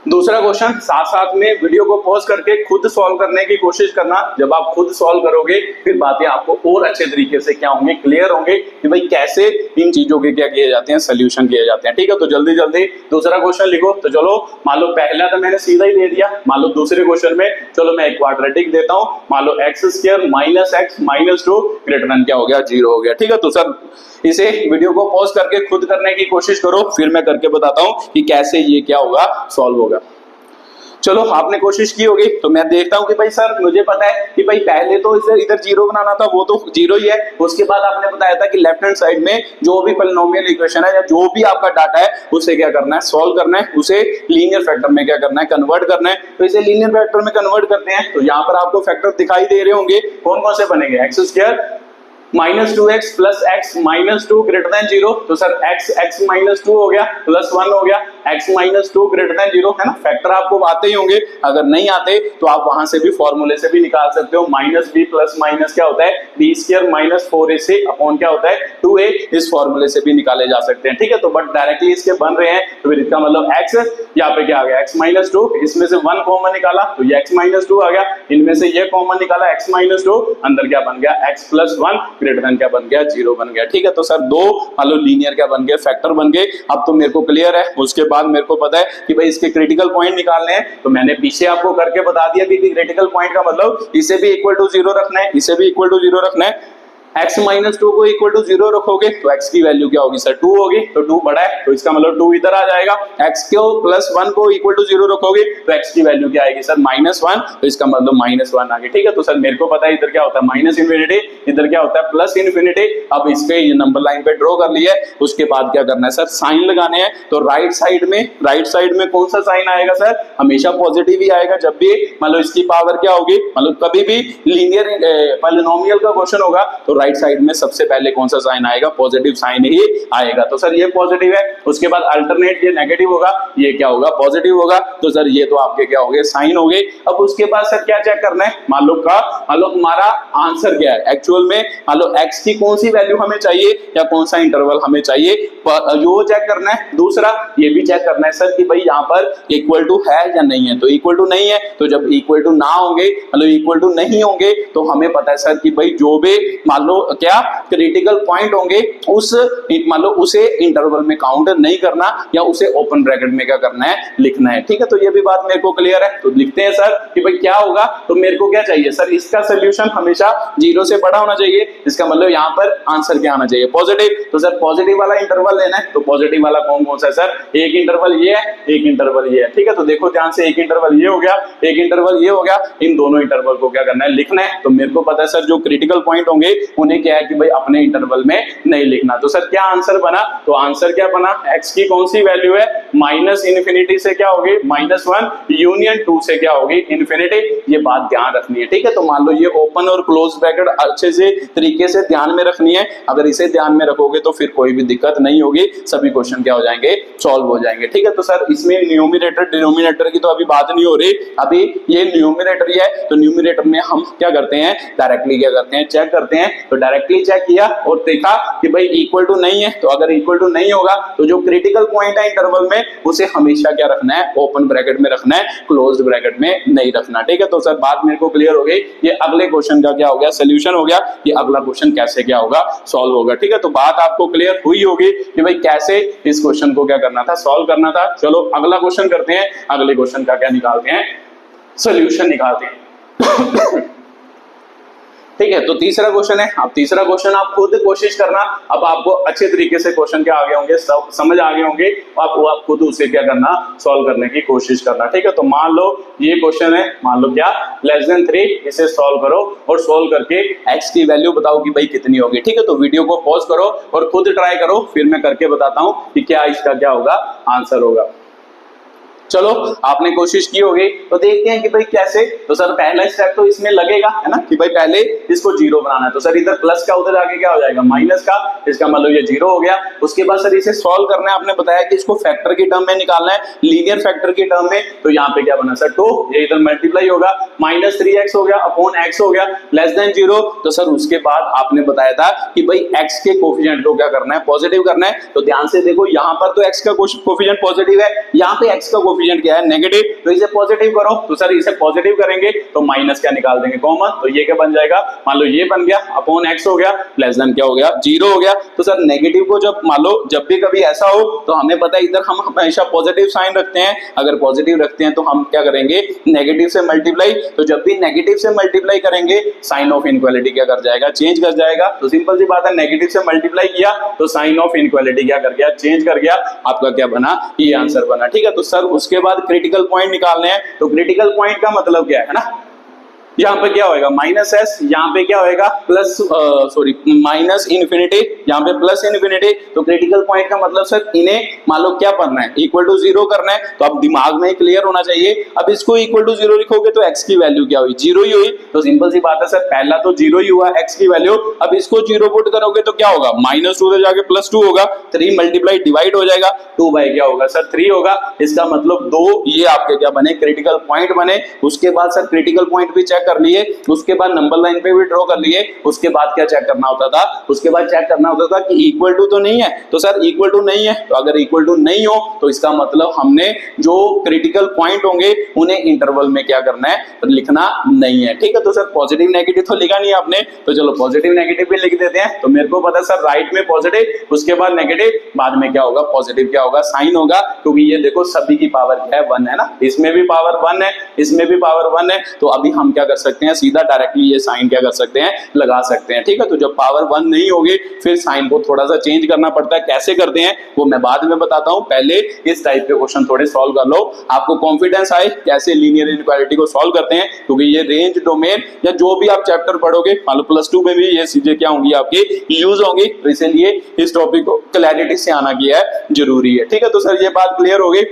दूसरा क्वेश्चन, साथ साथ में वीडियो को पॉज करके खुद सॉल्व करने की कोशिश करना। जब आप खुद सॉल्व करोगे फिर बातें आपको और अच्छे तरीके से क्या होंगे, क्लियर होंगे कि भाई कैसे इन चीजों के क्या किए जाते हैं, सोल्यूशन किए जाते हैं। ठीक है, तो जल्दी जल्दी दूसरा क्वेश्चन लिखो। तो चलो मान लो पहला तो मैंने सीधा ही दे दिया, मान लो दूसरे क्वेश्चन में चलो मैं एक क्वाड्रेटिक देता हूं, मान लो x² minus x minus 2 greater than क्या हो गया, 0 हो गया। ठीक है, तो सर इसे वीडियो को पॉज करके खुद करने की कोशिश करो, फिर मैं करके बताता हूं कि कैसे ये क्या होगा, सॉल्व होगा। चलो आपने कोशिश की होगी, तो मैं देखता हूं कि भाई सर मुझे पता है कि भाई पहले तो इधर 0 बनाना था, वो तो 0 ही है। उसके बाद आपने बताया था कि लेफ्ट हैंड साइड में जो भी पॉलिनोमियल इक्वेशन है या जो भी आपका डाटा है उसे क्या करना है, सॉल्व करना है, उसे लीनियर फैक्टर में क्या करना है, कन्वर्ट करना है। तो इसे लीनियर फैक्टर में कन्वर्ट करते हैं, तो यहाँ पर आपको फैक्टर दिखाई दे रहे होंगे, कौन कौन से बनेंगे, x² minus 2x plus x minus 2 greater than 0। तो सर x माइनस 2 हो गया प्लस 1 हो गया, x माइनस 2 ग्रेटर देन 0, है ना। फैक्टर आपको आते ही होंगे, अगर नहीं आते तो आप वहां से भी फॉर्मूले से भी निकाल सकते हो। माइनस b प्लस माइनस क्या होता है, b² माइनस 4ac अपॉन क्या होता है, 2a। इस फॉर्मूले से भी निकाले जा सकते हैं। ठीक है, तो बट डायरेक्टली इसके बन रहे हैं, तो फिर इसका मतलब x यहाँ पे क्या आ गया, x माइनस 2, इसमें से 1 कॉमन निकाला तो ये x माइनस 2 आ गया, इनमें से ये कॉमन निकाला x माइनस 2, अंदर क्या बन गया, x प्लस 1 ग्रेटर देन क्या बन गया, 0 बन गया। ठीक है, तो सर दो मतलब लीनियर क्या बन गए, फैक्टर बन गए। अब तो मेरे को क्लियर है, उसके बाद मेरे को पता है कि भाई इसके क्रिटिकल पॉइंट निकालने हैं, तो मैंने पीछे आपको करके बता दिया कि क्रिटिकल पॉइंट का मतलब इसे भी इक्वल टू 0 रखना है, इसे भी इक्वल टू 0 रखना है। x माइनस 2 को इक्वल टू 0 रखोगे तो x की वैल्यू क्या होगी सर 2 होगी, तो 2 बड़ा है तो इसका मतलब 2 इधर आ जाएगा। x को प्लस 1 को इक्वल टू 0 रखोगे तो x की वैल्यू क्या आएगी सर -1, तो इसका मतलब -1 आ गया। ठीक है, तो सर मेरे को पता है इधर क्या होता है माइनस इन्फिनिटी, इधर क्या होता है प्लस इन्फिनिटी। अब इस पे ये नंबर लाइन पे ड्रॉ कर लिया है, उसके बाद क्या करना है सर साइन लगाने हैं। तो राइट साइड में कौन सा साइन आएगा सर, हमेशा पॉजिटिव ही आएगा जब भी मतलब इसकी पावर क्या होगी, मतलब कभी भी लीनियर पॉलिनोमियल का क्वेश्चन होगा तो राइट साइड में सबसे पहले कौन सा साइन आएगा, पॉजिटिव साइन ही आएगा। तो सर ये पॉजिटिव है, उसके बाद अल्टरनेट ये नेगेटिव होगा, ये क्या होगा पॉजिटिव होगा। तो सर ये तो आपके क्या हो गए साइन हो गए। अब उसके बाद सर क्या चेक करना है, मान लो हमारा आंसर क्या है एक्चुअल में, मान लो x की कौन सी वैल्यू हमें चाहिए या कौन सा इंटरवल हमें चाहिए, यो चेक करना है। दूसरा ये भी चेक करना है सर कि भाई यहाँ पर इक्वल टू है या नहीं है, तो इक्वल टू नहीं है, तो जब इक्वल टू ना होंगे मतलब इक्वल टू नहीं होंगे तो हमें पता है सर कि भाई जो भी मान लो क्या क्रिटिकल पॉइंट होंगे उस मान लो उसे इंटरवल में काउंट नहीं करना या उसे ओपन ब्रैकेट में क्या करना है लिखना है। ठीक है, तो ये भी बात मेरे को क्लियर है। तो लिखते हैं सर कि भाई क्या होगा, तो मेरे को क्या चाहिए सर, इसका सोल्यूशन हमेशा 0 से बड़ा होना चाहिए, इसका मतलब यहाँ पर आंसर क्या आना चाहिए पॉजिटिव। तो सर पॉजिटिव वाला इंटरवल लेना है, तो पॉजिटिव वाला कौन कौन सा है सर, एक इंटरवल ये है, एक इंटरवल ये है। ठीक है, तो देखो ध्यान से, एक इंटरवल ये हो गया, एक इंटरवल ये हो गया, इन दोनों इंटरवल को क्या करना है लिखना है। तो मेरे को पता है सर जो क्रिटिकल पॉइंट होंगे उन्हें क्या है कि भाई अपने इंटरवल में नहीं लिखना। तो सर क्या आंसर बना, तो आंसर क्या बना, x की कौन सी वैल्यू है माइनस इन्फिनिटी से क्या होगी -1 यूनियन 2 से क्या होगी इन्फिनिटी। ये बात ध्यान रखनी है। ठीक है, तो मान लो ये ओपन और क्लोज ब्रैकेट अच्छे से तरीके से ध्यान में रखनी है। अगर इसे ध्यान में रखोगे तो फिर कोई भी दिक्कत नहीं होगी, सभी क्वेश्चन क्या हो जाएंगे सॉल्व हो जाएंगे। ठीक है, तो सर इसमें न्यूमरेटर डिनोमिनेटर की तो अभी बात नहीं हो रही, अभी ये न्यूमरेटर ही है। तो न्यूमरेटर में हम क्या करते हैं डायरेक्टली क्या करते हैं चेक करते हैं। तो डायरेक्टली चेक किया और देखा कि भाई इक्वल टू नहीं है, तो अगर इक्वल टू नहीं होगा तो जो क्रिटिकल पॉइंट है इंटरवल में उसे हमेशा क्या रखना है ओपन ब्रैकेट में रखना है, क्लोज्ड ब्रैकेट में नहीं रखना। ठीक है, तो सर बात मेरे को क्लियर हो गई। ये अगले क्वेश्चन का क्या हो गया सोल्यूशन हो गया, ये अगला क्वेश्चन कैसे क्या होगा सॉल्व होगा। ठीक है, तो बात आपको क्लियर हुई होगी कि भाई कैसे इस क्वेश्चन को क्या करना था सॉल्व करना था। चलो अगला क्वेश्चन करते हैं, अगले क्वेश्चन का क्या निकालते हैं सोल्यूशन निकालते हैं। ठीक है, तो तीसरा क्वेश्चन है। अब तीसरा क्वेश्चन आप खुद कोशिश करना, अब आपको अच्छे तरीके से क्वेश्चन के आगे होंगे, समझ आगे होंगे, आप खुद उसे क्या करना सॉल्व करने की कोशिश करना। ठीक है, तो मान लो ये क्वेश्चन है, मान लो क्या <3, इसे सॉल्व करो और सॉल्व करके x की वैल्यू बताओ कि भाई कितनी होगी। ठीक है, तो वीडियो को पॉज करो और खुद ट्राई करो, फिर मैं करके बताता हूं कि क्या इसका क्या होगा आंसर होगा। चलो आपने कोशिश की होगी, तो देखते हैं कि भाई कैसे। तो सर पहला स्टेप तो इसमें लगेगा है ना कि भाई पहले इसको 0 बनाना है। तो सर इधर प्लस का उधर आगे क्या हो जाएगा माइनस का, इसका मतलब ये 0 हो गया। उसके बाद सर इसे सॉल्व करना है, आपने बताया कि इसको फैक्टर की टर्म में निकालना है, लीनियर फैक्टर की टर्म में। तो यहाँ पे क्या बना सर 2, ये इधर मल्टीप्लाई होगा, -3x हो गया अपॉन x हो गया <0। तो सर उसके बाद आपने बताया था कि भाई x के कोफिशिएंट को क्या करना है पॉजिटिव करना है। तो ध्यान से देखो, यहाँ पर तो x का कोफिशिएंट पॉजिटिव है, यहाँ पे x का कोफिशिएंट क्या है नेगेटिव, तो इसे पॉजिटिव करो। तो सर इसे पॉजिटिव करेंगे तो माइनस क्या निकाल देंगे कॉमन, तो ये क्या बन जाएगा, मान लो ये बन गया अपॉन x हो गया लेस देन क्या हो गया 0 हो गया। तो सर नेगेटिव को जब मान लो जब भी कभी ऐसा हो तो हमें पता है इधर हम हमेशा पॉजिटिव साइन रखते हैं, अगर पॉजिटिव रखते हैं तो हम क्या करेंगे नेगेटिव से मल्टीप्लाई। तो जब भी नेगेटिव से मल्टीप्लाई करेंगे साइन ऑफ इनइक्वालिटी क्या कर जाएगा चेंज कर जाएगा। तो सिंपल सी बात है, नेगेटिव से मल्टीप्लाई किया तो साइन ऑफ इनइक्वालिटी क्या कर गया चेंज कर गया, आपका क्या बना ये आंसर बना। ठीक है, तो सर उसके बाद क्रिटिकल पॉइंट निकालने हैं। तो क्रिटिकल पॉइंट का मतलब क्या है ना, यहाँ पे क्या होएगा -s, यहाँ पे क्या होएगा प्लस माइनस इन्फिनिटी, यहाँ पे प्लस इन्फिनिटी। तो क्रिटिकल पॉइंट का मतलब सर इन्हें मान लो क्या करना है इक्वल टू 0 करना है। तो अब दिमाग में क्लियर होना चाहिए, अब इसको इक्वल टू 0 लिखोगे तो x की वैल्यू क्या हुई 0 ही हुई। तो सिंपल सी बात है सर, पहला तो 0 ही हुआ x की वैल्यू, अब इसको 0 पुट करोगे तो क्या होगा -2 से जाके +2 होगा, 3 मल्टीप्लाई डिवाइड हो जाएगा, 2 बाई क्या होगा सर 3 होगा। इसका मतलब 2 ये आपके क्या बने क्रिटिकल पॉइंट बने। उसके बाद सर क्रिटिकल पॉइंट भी चेक कर लिए, उसके बाद नंबर लाइन पे भी ड्रॉ कर लिए। उसके बाद क्या चेक करना होता था, उसके बाद चेक करना होता था कि इक्वल टू तो नहीं है। तो सर इक्वल टू नहीं है, तो अगर इक्वल टू नहीं हो तो इसका मतलब हमने जो क्रिटिकल पॉइंट होंगे उन्हें इंटरवल में क्या करना है लिखना नहीं है। ठीक है, तो सर पॉजिटिव नेगेटिव तो लिखा नहीं आपने, तो चलो पॉजिटिव नेगेटिव भी लिख देते हैं। तो मेरे को पता सर राइट में पॉजिटिव, उसके बाद नेगेटिव, बाद में क्या होगा पॉजिटिव क्या होगा साइन होगा, क्योंकि ये देखो सभी की पावर क्या है 1 है ना, इसमें भी पावर 1 है, इसमें भी पावर 1 है। तो अभी हम क्या कर सकते हैं, सीधा डायरेक्टली ये साइन क्या कर सकते हैं, लगा सकते हैं। ठीक है, तो जब पावर 1 नहीं होगी फिर साइन को थोड़ा सा चेंज करना पड़ता है। कैसे करते हैं वो मैं बाद में बताता हूं, पहले इस टाइप के क्वेश्चन थोड़े सॉल्व कर लो, आपको कॉन्फिडेंस आए कैसे लीनियर इनइक्वालिटी को सॉल्व करते हैं। क्योंकि ये रेंज डोमेन या जो भी आप चैप्टर पढ़ोगे, मान लो +2 में भी ये चीजें क्या होंगी आपके यूज होंगी, तो इसलिए इस टॉपिक को क्लैरिटी से आना किया है जरूरी है। ठीक है, तो सर ये बात क्लियर हो गई।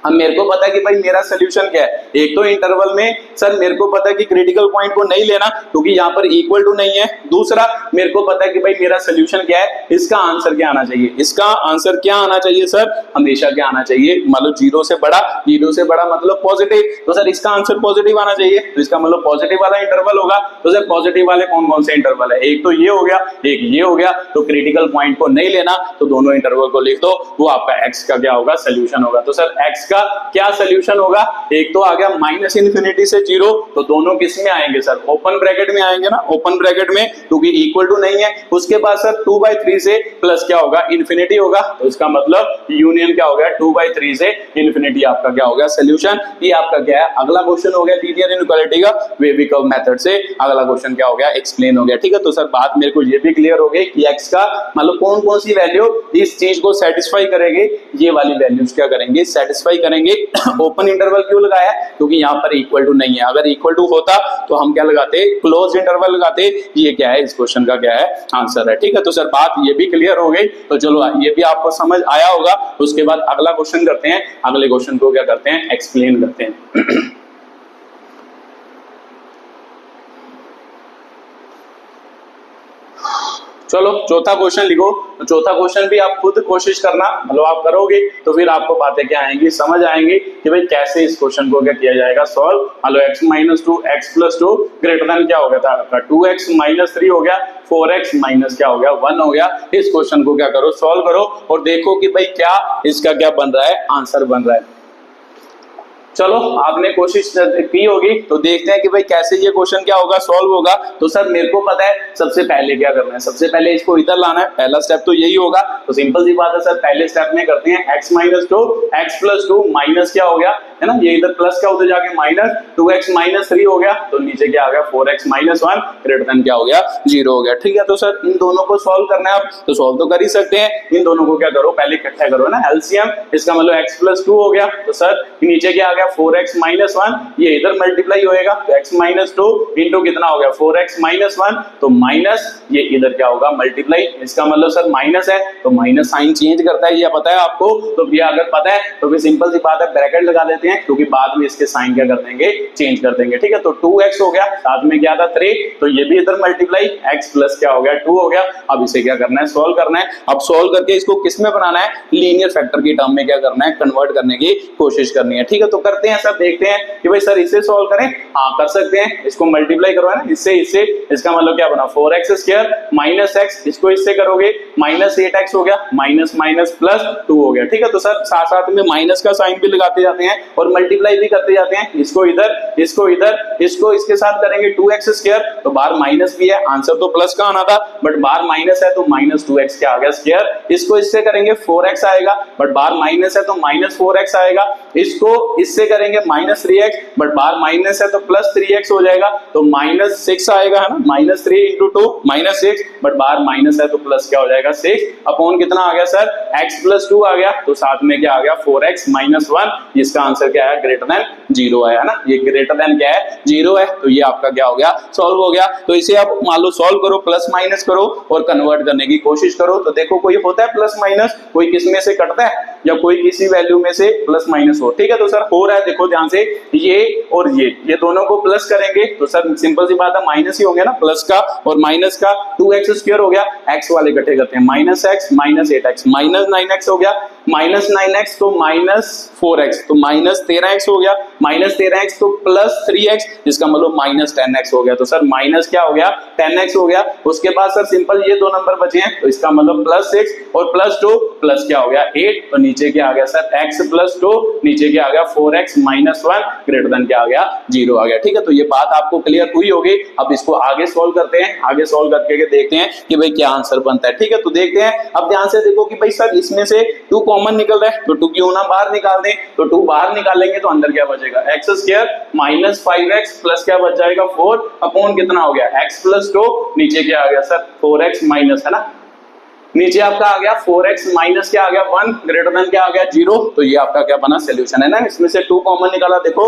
अब मेरे को पता है कि भाई मेरा सोल्यूशन क्या है। एक तो इंटरवल में सर मेरे को पता है कि क्रिटिकल पॉइंट को नहीं लेना क्योंकि यहाँ पर इक्वल टू नहीं है। दूसरा मेरे को पता है कि भाई मेरा सोल्यूशन क्या है, इसका आंसर क्या आना चाहिए। इसका आंसर क्या आना चाहिए सर, हमेशा क्या आना चाहिए, मान लो 0 से बड़ा, 0 से बड़ा मतलब पॉजिटिव, तो सर इसका आंसर पॉजिटिव आना चाहिए। तो इसका मतलब पॉजिटिव वाला इंटरवल होगा। तो सर पॉजिटिव वाले कौन कौन से इंटरवल है, एक तो ये हो गया, एक ये हो गया। तो क्रिटिकल पॉइंट को नहीं लेना तो दोनों इंटरवल को लिख दो, वो आपका एक्स का क्या होगा, सोल्यूशन होगा। तो सर एक्स का क्या सोल्यूशन होगा, एक तो आ गया -∞ से 0, तो दोनों किस में आएंगे सर, ओपन ब्रैकेट में आएंगे ना, ओपन ब्रैकेट में, क्योंकि इक्वल टू नहीं है। उसके बाद सर 2/3 से प्लस क्या होगा, इन्फिनिटी होगा। तो इसका मतलब यूनियन क्या हो गया, 2/3 से इन्फिनिटी आपका क्या हो गया, सोल्यूशन। ये आपका क्या है, अगला क्वेश्चन हो गया लीनियर इनइक्वालिटी का वेवी कर्व मेथड से अगला क्वेश्चन क्या हो गया, एक्सप्लेन हो गया। ठीक है, तो सर बात मेरे को ये भी क्लियर हो गई कि एक्स का मतलब कौन कौन सी वैल्यू इस चीज को सेटिस्फाई करेंगे, ये वाली वैल्यूज क्या करेंगे, सेटिस्फाई करेंगे। ओपन इंटरवल क्यों लगाया, क्योंकि यहाँ पर इक्वल टू नहीं है। अगर इक्वल टू होता तो हम क्या लगाते, क्लोज इंटरवल लगाते। ये क्या है, इस क्वेश्चन का क्या है, आंसर है। ठीक है, तो सर बात ये भी क्लियर हो गई। तो चलो ये भी आपको समझ आया होगा। उसके बाद अगला क्वेश्चन करते हैं, अगले क्वेश्चन को क्या करते हैं, एक्सप्लेन करते हैं। चलो चौथा क्वेश्चन लिखो। तो चौथा क्वेश्चन भी आप खुद कोशिश करना, मतलब आप करोगे तो फिर आपको बातें क्या आएंगी, समझ आएंगी कि भाई कैसे इस क्वेश्चन को क्या किया जाएगा सॉल्व। मतलब x-2 x+2 ग्रेटर देन क्या हो गया था आपका 2x - 3 हो गया, 4x माइनस क्या हो गया 1 हो गया। इस क्वेश्चन को क्या करो, सॉल्व करो और देखो कि भाई क्या इसका क्या बन रहा है, आंसर बन रहा है। चलो आपने कोशिश की होगी तो देखते हैं कि भाई कैसे ये क्वेश्चन क्या होगा, सॉल्व होगा। तो सर मेरे को पता है सबसे पहले क्या करना है, सबसे पहले इसको इधर लाना है, पहला स्टेप तो यही होगा। तो सिंपल सी बात है सर, पहले स्टेप में करते हैं x-2 x+2 माइनस क्या हो गया है ना, ये इधर प्लस का उधर जाके माइनस 2x - 3 हो गया, तो नीचे क्या आ गया 4x - 1 ग्रेटर देन क्या हो गया 0 हो गया। ठीक है, तो सर इन दोनों को सॉल्व करना है, आप तो सॉल्व तो कर ही सकते हैं। इन दोनों को क्या करो, पहले इकट्ठा करो ना, एलसीएम। इसका मतलब x+2 हो गया, तो सर नीचे क्या आ गया 4x - 1, ये इधर मल्टीप्लाई होएगा, तो x-2 इंटू कितना हो गया 4x - 1, तो माइनस ये इधर क्या होगा मल्टीप्लाई। इसका मतलब सर माइनस है तो माइनस साइन चेंज करता है, ये पता है आपको। तो ये अगर पता है तो फिर सिंपल सी बात है ब्रैकेट लगा देते हैं, क्योंकि बाद में इसके साइन क्या कर देंगे, चेंज कर देंगे। ठीक है, तो 2x हो गया, साथ में क्या था 3, तो ये भी इधर मल्टीप्लाई, x प्लस क्या हो गया 2 हो गया। अब इसे क्या करना है, सॉल्व करना है। अब सॉल्व करके इसको किस में बनाना है, लीनियर फैक्टर की टर्म में क्या करना है, कन्वर्ट करने की कोशिश करनी है। ठीक है, तो करते हैं सर, देखते हैं कि भाई सर इसे सॉल्व करें, हाँ कर सकते हैं। इसको मल्टीप्लाई करो है ना इससे, इसका मतलब क्या बना 4x² माइनस x, इसको इससे करोगे -8x हो गया, माइनस माइनस प्लस 2 हो गया। ठीक है, तो सर साथ साथ में माइनस का साइन भी लगाते जाते हैं और मल्टीप्लाई भी करते जाते हैं। इसको इधर, इसको इधर, इसको इसके साथ करेंगे 2x², तो बाहर माइनस भी है, आंसर तो प्लस का आना था बट बाहर माइनस है तो -2x क्या आ गया स्क्वायर। इसको इससे करेंगे 4x आएगा बट बाहर माइनस है तो -4x आएगा। इसको इससे करेंगे -3x बट बाहर माइनस है तो +3x हो जाएगा, तो -6 आएगा है ना, -3 × 2 -6 बट बाहर माइनस है तो प्लस क्या हो जाएगा 6 अपॉन कितना आ गया सर x+2 आ गया, तो साथ में क्या आ गया 4x - 1। इसका आंसर क्या है, ग्रेटर देन 0 आया है ना, ये ग्रेटर देन क्या है 0 है। तो ये आपका क्या हो गया, सॉल्व हो गया। तो इसे आप मान लो सॉल्व करो, प्लस माइनस करो और कन्वर्ट करने की कोशिश करो। तो देखो कोई होता है प्लस माइनस, कोई किस में से कटता है या कोई किसी वैल्यू में से प्लस माइनस हो। ठीक है, तो सर हो रहा है, देखो ध्यान से, ये और ये दोनों को प्लस करेंगे तो सर सिंपल सी बात है माइनस ही हो गया ना, प्लस का और माइनस का 2x² हो गया, x वाले इकट्ठे करते हैं -x -8x -9x हो गया, -9x तो -4x तो -13x हो गया, -13x तो +3x, इसका मतलब -10x हो गया। तो सर माइनस क्या हो गया 10x हो गया। उसके बाद सर सिंपल ये दो नंबर बचे हैं, तो इसका मतलब +6 और +2 प्लस क्या हो गया 8, तो नीचे क्या आ गया सर x+2, नीचे क्या आ गया 4x - 1 ग्रेटर देन क्या आ गया 0 आ गया। ठीक है, तो ये बात आपको क्लियर हुई होगी। अब इसको आगे सॉल्व करते हैं, आगे सॉल्व करके देखते हैं कि भाई क्या आंसर बनता है। ठीक है, तो देखते हैं। अब ध्यान से देखो कि भाई सर इसमें से 2 कॉमन निकल रहा है, तो 2 क्यों ना बाहर निकाल दें, तो 2 बाहर निकालेंगे तो अंदर क्या बचेगा जाएगा x square minus 5x plus क्या बच जाएगा 4 अपॉन कितना हो गया x प्लस 2, नीचे क्या आ गया सर 4x माइनस, है ना, नीचे आपका आ गया 4x माइनस क्या आ गया 1 ग्रेटर देन क्या आ गया 0। तो ये आपका क्या बना सोल्यूशन, है ना। इसमें से 2 कॉमन निकाला, देखो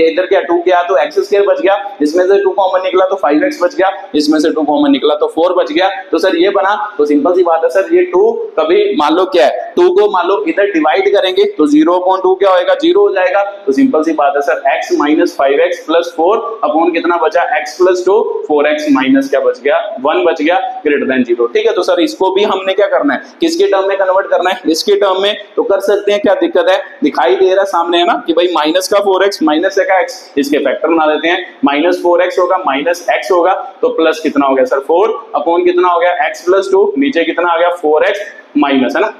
इधर क्या 2 क्या तो x स्क्वायर बच गया, इसमें से 2 कॉमन निकला तो 5x बच गया, इसमें से 2 कॉमन निकला तो 4 बच गया। तो सर ये बना, तो सिंपल सी बात है सर, ये 2 कभी मान लो क्या है 2 को मान लो इधर डिवाइड करेंगे तो 0/2 क्या होएगा 0 हो जाएगा। तो सिंपल सी बात है sir x minus 5x plus 4 upon कितना बचा x प्लस 2, 4x माइनस क्या बच गया 1 बच गया ग्रेटर देन 0। ठीक है, तो सर इसको भी हमने क्या करना है, किसके टर्म में कन्वर्ट करना है, इसके टर्म में। तो कर सकते हैं, क्या दिक्कत है, दिखाई दे रहा है सामने, है ना, कि भाई माइनस का 4x माइनस का x, इसके फैक्टर बना देते हैं, माइनस 4x होगा माइनस x होगा तो प्लस कितना हो गया सर 4 अपॉन कितना हो गया x प्लस 2, नीचे कितना आ गया 4x माइनस, है ना,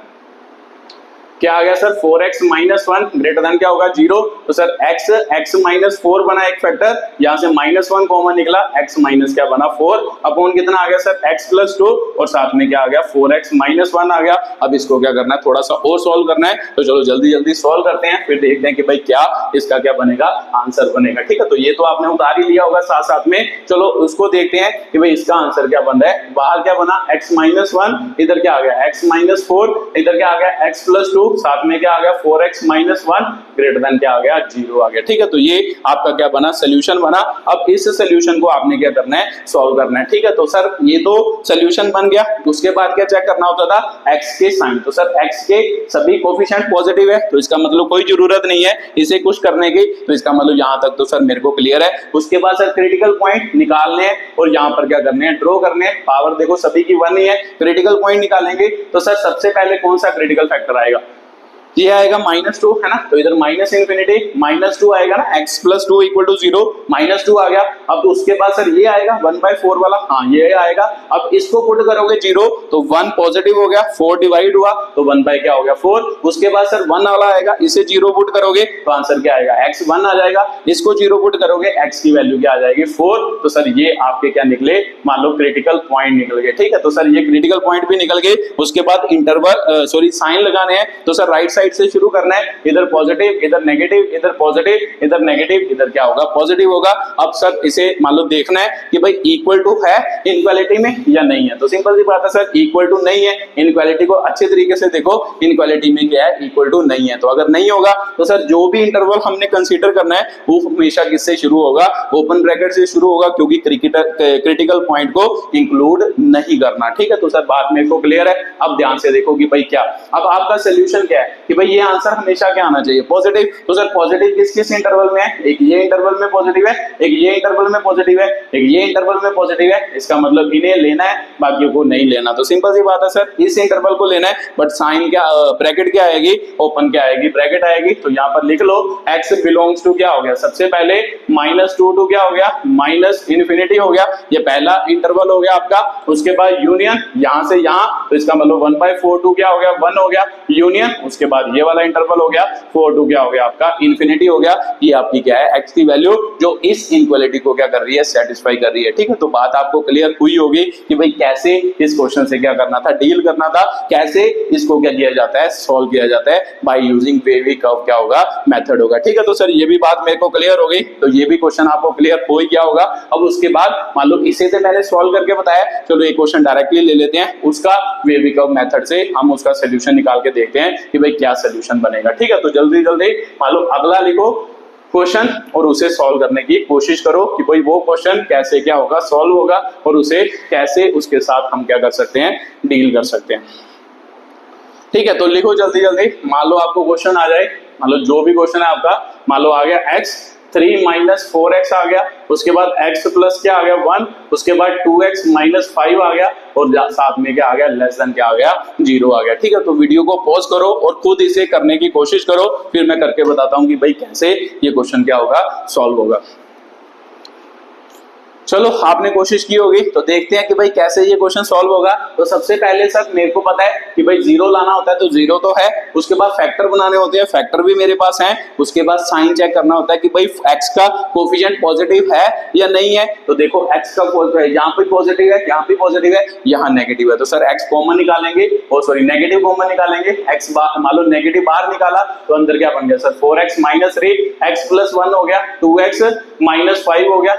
क्या आ गया sir 4x minus 1 greater than क्या होगा 0। तो सर x माइनस 4 बना एक फैक्टर, यहां से माइनस 1 कॉमन निकला, x माइनस क्या बना 4 अपॉन कितना आ गया सर x प्लस 2 और साथ में क्या आ गया 4x माइनस 1 आ गया। अब इसको क्या करना है, थोड़ा सा और सॉल्व करना है। तो चलो जल्दी जल्दी सॉल्व करते हैं, फिर देखते हैं कि भाई क्या इसका क्या बनेगा आंसर बनेगा। ठीक है, तो ये तो आपने उतार ही लिया होगा साथ साथ में, चलो उसको देखते हैं कि भाई इसका आंसर क्या बन रहा है। बाहर क्या बना x माइनस 1, इधर क्या आ गया x माइनस 4, इधर क्या आ गया x प्लस 2, साथ में क्या आ गया 4x माइनस 1 ग्रेटर देन क्या आ गया 0 आ गया। ठीक है, तो ये आपका क्या बना सोल्यूशन बना। अब इस सोल्यूशन को आपने क्या करना है, सॉल्व करना है। ठीक है, तो सर ये तो सोल्यूशन बन गया, उसके बाद क्या चेक करना होता था x के साइन। तो सर x के सभी कोफिशिएंट पॉजिटिव है, तो इसका मतलब कोई जरूरत नहीं है इसे कुछ करने की। तो इसका मतलब यहां तक तो सर मेरे को क्लियर है। उसके बाद सर क्रिटिकल पॉइंट निकालने हैं और यहां पर क्या करने हैं, ड्रॉ करने हैं। पावर देखो सभी की 1 ही है, क्रिटिकल पॉइंट निकालेंगे तो सर सबसे पहले कौन सा क्रिटिकल फैक्टर आएगा, ये आएगा -2, है ना, तो इधर माइनस इंफिनिटी -2 आएगा ना, x प्लस 2 इक्वल टू 0, -2 आ गया। अब उसके बाद सर ये आएगा 1/4 वाला, हाँ ये आएगा। अब इसको पुट करोगे 0 तो 1 पॉजिटिव हो गया, 4 डिवाइड हुआ तो 1 बाय क्या हो गया 4। उसके बाद सर 1 वाला आएगा, इसे 0 पुट करोगे तो आंसर क्या आएगा x 1 आ जाएगा। इसको 0 पुट करोगे x की वैल्यू क्या आ जाएगी 4। तो सर ये आपके क्या निकले, मान लो क्रिटिकल पॉइंट निकल गए। ठीक है, तो सर ये क्रिटिकल पॉइंट भी निकल गए। उसके बाद इंटरवल साइन लगाने हैं, तो सर राइट साइड से शुरू करना है, इधर पॉजिटिव इधर नेगेटिव, इधर पॉजिटिव इधर नेगेटिव, इधर क्या होगा पॉजिटिव होगा। अब सर इसे मान लो देखना है कि भाई इक्वल टू है इनइक्वालिटी में या नहीं है। तो सिंपल सी बात है सर इक्वल टू नहीं है, इनइक्वालिटी को अच्छे तरीके से देखो, इनइक्वालिटी में क्या है इक्वल टू नहीं है। तो अगर नहीं होगा तो सर जो भी इंटरवल हमने कंसीडर करना है वो हमेशा किससे शुरू होगा, ओपन ब्रैकेट से शुरू होगा, क्योंकि क्रिटिकल पॉइंट को इंक्लूड नहीं करना। ठीक है, तो सर बात मेरे को क्लियर है। अब ध्यान से देखो कि भाई क्या, अब आपका सोल्यूशन क्या है कि भाई ये आंसर हमेशा क्या आना चाहिए पॉजिटिव। तो सर पॉजिटिव किस किस इंटरवल में है, एक ये इंटरवल में पॉजिटिव है, एक ये इंटरवल में पॉजिटिव है, एक ये इंटरवल में पॉजिटिव है। इसका मतलब इन्हें लेना है, बाकियों को नहीं लेना। तो सिंपल सी बात है सर इस इंटरवल को लेना है, बट साइन क्या ब्रैकेट क्या आएगी, ओपन क्या आएगी ब्रैकेट आएगी। तो यहाँ पर लिख लो x बिलोंग्स टू क्या हो गया, सबसे पहले -2 टू क्या हो गया माइनस इन्फिनिटी हो गया, ये पहला इंटरवल हो गया आपका। उसके बाद यूनियन यहां से यहां, तो इसका मतलब 1/4 टू क्या हो गया 1 हो गया यूनियन। उसके बाद ये वाला इंटरवल हो गया 4 टू क्या हो गया आपका इन्फिनिटी हो गया। ये आपकी क्या है x की वैल्यू जो इस इनइक्वालिटी को क्या कर रही है सेटिस्फाई कर रही है। ठीक है, तो बात आपको क्लियर हुई होगी कि भाई कैसे इस क्वेश्चन से क्या करना था, डील करना था, कैसे इसको क्या किया जाता है सॉल्व किया जाता है बाय यूजिंग वेवी कर्व क्या होगा मेथड होगा। ठीक है, तो सर ये भी बात मेरे को क्लियर हो गई, तो ये भी क्वेश्चन आपको क्लियर हो ही गया होगा। अब उसके बाद मान लो इसे तो मैंने सॉल्व करके बताया, चलो ये क्वेश्चन डायरेक्टली ले लेते हैं, उसका वेवी कर्व मेथड से हम उसका सोल्यूशन निकाल के देखते हैं कि भाई क्या सोल्यूशन बनेगा। ठीक है, तो जल्दी जल्दी मान लो अगला लिखो क्वेश्चन और उसे सॉल्व करने की कोशिश करो कि भाई वो क्वेश्चन कैसे क्या होगा सॉल्व होगा और उसे कैसे उसके साथ हम क्या कर सकते हैं डील कर सकते हैं। ठीक है, तो लिखो जल्दी जल्दी। मान लो आपको क्वेश्चन आ जाए, मान लो जो भी क्वेश्चन है आपका, मान लो आ गया x 3 - 4x आ गया, उसके बाद x प्लस क्या आ गया 1, उसके बाद 2x - 5 आ गया और साथ में क्या आ गया लेस देन क्या आ गया 0 आ गया। ठीक है, तो वीडियो को पॉज करो और खुद इसे करने की कोशिश करो, फिर मैं करके बताता हूं कि भाई कैसे ये क्वेश्चन क्या होगा सॉल्व होगा। चलो आपने कोशिश की होगी, तो देखते हैं कि भाई कैसे ये क्वेश्चन सॉल्व होगा। तो सबसे पहले सर मेरे को पता है कि भाई 0 लाना होता है, तो 0 तो है, उसके बाद फैक्टर बनाने होते हैं, फैक्टर भी मेरे पास है, उसके बाद साइन चेक करना होता है कि भाई x का कोफिशिएंट पॉजिटिव है या नहीं है। तो देखो x का यहाँ पे पॉजिटिव है, यहाँ पे पॉजिटिव है, यहाँ नेगेटिव है, तो सर x कॉमन निकालेंगे, और सॉरी नेगेटिव कॉमन निकालेंगे, x मान लो नेगेटिव बाहर निकाला तो अंदर क्या बन गया sir 4x minus 3, x plus 1 हो गया 2x माइनस 5 हो गया,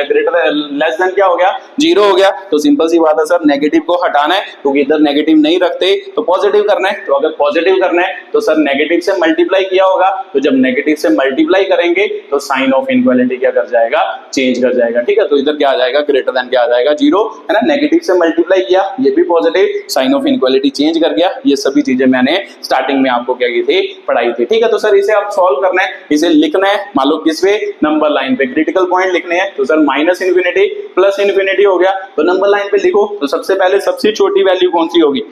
ग्रेटर लेस देन क्या हो गया 0 हो गया। तो सिंपल सी बात है सर, नेगेटिव को हटाना है क्योंकि इधर नेगेटिव नहीं रखते तो पॉजिटिव करना है, तो अगर पॉजिटिव करना है तो सर नेगेटिव से मल्टीप्लाई किया होगा, तो जब नेगेटिव से मल्टीप्लाई करेंगे तो साइन ऑफ इनइक्वालिटी क्या कर जाएगा, चेंज कर जाएगा, ठीक है। तो इधर क्या आ जाएगा, ग्रेटर देन क्या आ जाएगा 0, है ना, नेगेटिव से मल्टीप्लाई किया, ये भी positive, sign of inequality change कर गया। ये सभी चीजें मैंने स्टार्टिंग में आपको क्या की थी, पढ़ाई थी, ठीक है। तो सर इसे आप सॉल्व करना है, इसे लिखना है, मान लो किस पे, नंबर लाइन पे क्रिटिकल पॉइंट लिखने हैं, तो sir minus infinity plus infinity हो गया, तो नंबर लाइन पे लिखो, तो सबसे पहले सबसे छोटी वैल्यू कौन सी होगी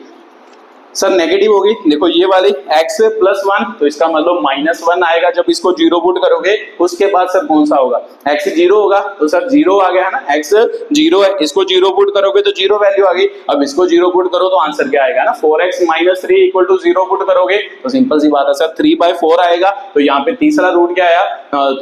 सर, नेगेटिव होगी, देखो ये वाली x प्लस 1, तो इसका मतलब माइनस 1 आएगा जब इसको 0 पुट करोगे, उसके बाद सर कौन सा होगा, x 0 होगा, तो सर 0 आ गया है ना, x 0 है, इसको 0 पुट करोगे तो 0 वैल्यू आ गई, अब इसको 0 पुट करो तो आंसर क्या आएगा ना, 4x minus 3 equal to 0 put करोगे तो सिंपल सी बात है सर 3/4 आएगा। तो यहाँ पे तीसरा रूट क्या आया,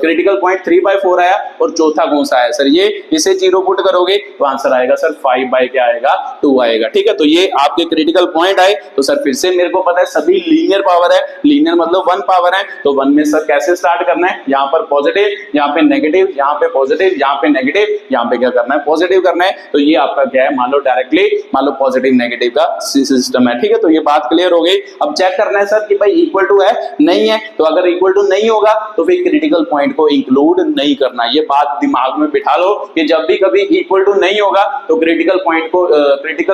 क्रिटिकल पॉइंट 3/4 आया, और चौथा कौन सा आया सर, ये इसे 0 पुट करोगे तो आंसर आएगा सर 5 क्या आएगा, 2 आएगा, ठीक है। तो ये आपके क्रिटिकल पॉइंट आए। तो सर फिर से मेरे को पता है सभी लीनियर पावर है, लीनियर मतलब 1 पावर है, तो 1 में सर कैसे स्टार्ट करना है, यहाँ पर पॉजिटिव, यहाँ पे नेगेटिव, यहाँ पे पॉजिटिव, यहाँ पे नेगेटिव, यहाँ पे क्या करना है, पॉजिटिव करना है। तो ये आपका क्या है, मान लो डायरेक्टली मान लो पॉजिटिव नेगेटिव का सिस्टम है, ठीक है। तो ये बात क्लियर हो गई। अब चेक करना है सर कि भाई इक्वल टू है नहीं है, तो अगर इक्वल टू नहीं होगा तो फिर क्रिटिकल पॉइंट को इंक्लूड नहीं करना। ये बात दिमाग में बिठा लो कि जब भी कभी इक्वल टू नहीं होगा तो क्रिटिकल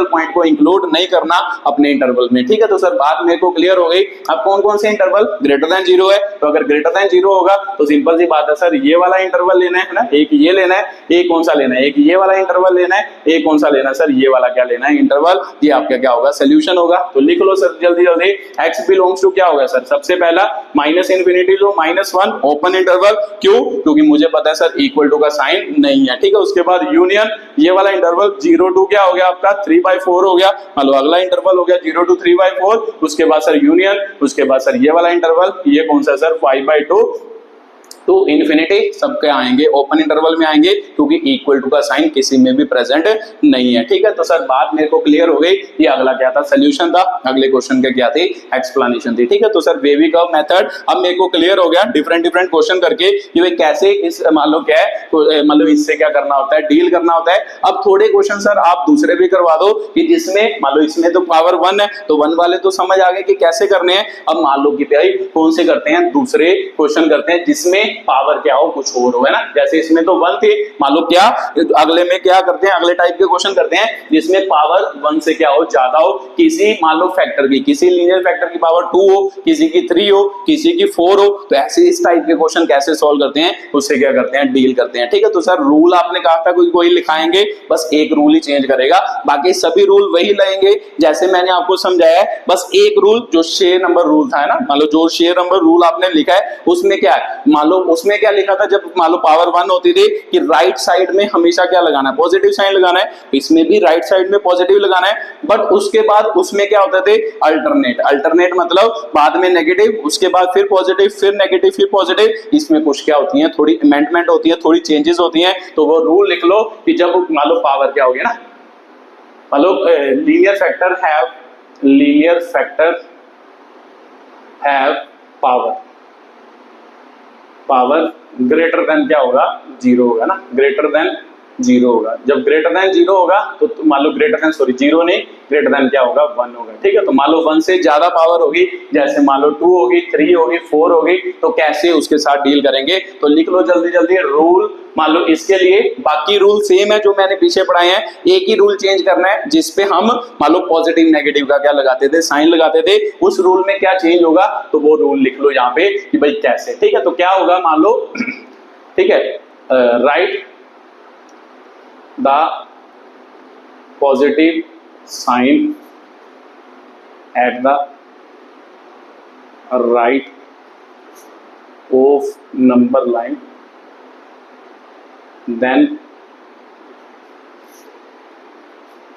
पॉइंट को इंक्लूड नहीं करना अपने इंटरवल में, ठीक है। तो सर बात मेरे को क्लियर हो गई। अब कौन कौन से इंटरवल, ग्रेटर देन 0 है, तो अगर ग्रेटर देन 0 होगा तो सिंपल सी बात है सर ये वाला इंटरवल लेना है ना, एक ये लेना है, एक कौन सा लेना है, एक ये वाला इंटरवल लेना है, एक कौन सा लेना है सर, ये वाला क्या लेना है इंटरवल, ये आपका क्या होगा, सोल्यूशन होगा। तो लिख लो सर जल्दी जल्दी, x बिलोंग्स टू क्या होगा सर, सबसे पहला minus infinity to -1 open interval, क्यों, क्योंकि मुझे पता है सर इक्वल टू का साइन नहीं है, ठीक है। उसके बाद यूनियन, ये वाला इंटरवल 0 to क्या हो गया आपका 3/4 हो गया, मान लो अगला इंटरवल हो गया 0 to 3/4, उसके बाद सर यूनियन, उसके बाद सर ये वाला इंटरवल, ये कौन सा सर 5/2 टू इन्फिनिटी, सबके आएंगे ओपन इंटरवल में आएंगे क्योंकि इक्वल टू का साइन किसी में भी प्रेजेंट नहीं है, ठीक है। तो सर बात मेरे को क्लियर हो गई। ये अगला क्या था, सोल्यूशन था, अगले क्वेश्चन का क्या थी, एक्सप्लेनेशन थी, ठीक है। तो सर वेवी कर्व मेथड अब मेरे को क्लियर हो गया डिफरेंट क्वेश्चन करके कि भाई कैसे इस मान लो क्या है, मतलब इससे क्या करना होता है, डील करना होता है। अब थोड़े क्वेश्चन सर आप दूसरे भी करवा दो कि जिसमें मान लो इसमें तो पावर 1 है, तो 1 वाले तो समझ आ गए कि कैसे करने हैं। अब मान लो कि भाई कौन से करते हैं, दूसरे क्वेश्चन करते हैं जिसमें पावर क्या हो, कुछ और हो, है ना। जैसे इसमें तो 1 थी, मान लो क्या अगले में क्या करते हैं, अगले टाइप के क्वेश्चन करते हैं जिसमें पावर 1 से क्या हो, ज्यादा हो, किसी मान लो फैक्टर की, किसी लीनियर फैक्टर की पावर 2 हो, किसी की 3 हो, किसी की 4 हो, तो ऐसे इस टाइप के क्वेश्चन कैसे सॉल्व करते हैं, उससे क्या करते हैं, डील करते हैं, ठीक है। तो सर रूल आपने कहा था कोई लिखाएंगे, बस एक रूल ही चेंज करेगा, बाकी सभी रूल वही लेंगे जैसे मैंने आपको समझाया है। बस एक रूल जो 6 नंबर रूल था, है ना, मान लो जो 6 नंबर रूल आपने लिखा है उसमें क्या है, मान लो उसमें क्या लिखा था, जब मान लो पावर 1 होती थी कि राइट साइड में हमेशा क्या लगाना है, पॉजिटिव साइन लगाना है, इसमें भी राइट साइड में पॉजिटिव लगाना है। बट उसके बाद उसमें क्या होते थे, अल्टरनेट मतलब बाद में नेगेटिव, उसके बाद फिर पॉजिटिव, फिर नेगेटिव, फिर पॉजिटिव। इसमें कुछ क्या होती है, थोड़ी अमेंडमेंट होती है, थोड़ी चेंजेस होती हैं। तो वो रूल लिख लो कि जब मान लो पावर क्या होगी ना, मान लो linear factor have power greater than क्या होगा, 0 होगा ना, ग्रेटर देन 0 होगा। जब ग्रेटर देन 0 होगा तो मान लो ग्रेटर देन 0 नहीं, ग्रेटर देन क्या होगा 1 होगा, ठीक है। तो मान लो 1 से ज्यादा पावर होगी, जैसे मान लो 2 होगी, 3 होगी, 4 होगी, तो कैसे उसके साथ डील करेंगे। तो लिख लो जल्दी जल्दी रूल, मान लो इसके लिए बाकी रूल सेम है जो मैंने पीछे पढ़ाए हैं, एक ही रूल चेंज करना है जिसपे हम मान लो पॉजिटिव नेगेटिव का क्या लगाते थे, साइन लगाते थे, उस रूल में क्या चेंज होगा, तो वो रूल लिख लो यहाँ पे कि भाई कैसे, ठीक है। तो क्या होगा, मान लो ठीक है, right the positive sign at the right of number line, then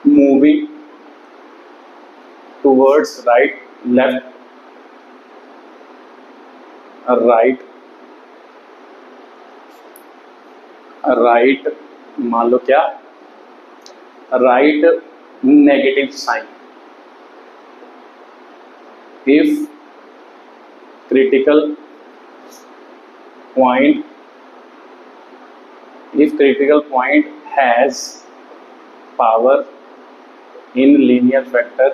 moving towards right left right मान लो क्या, right negative sign if critical point has power in linear factor,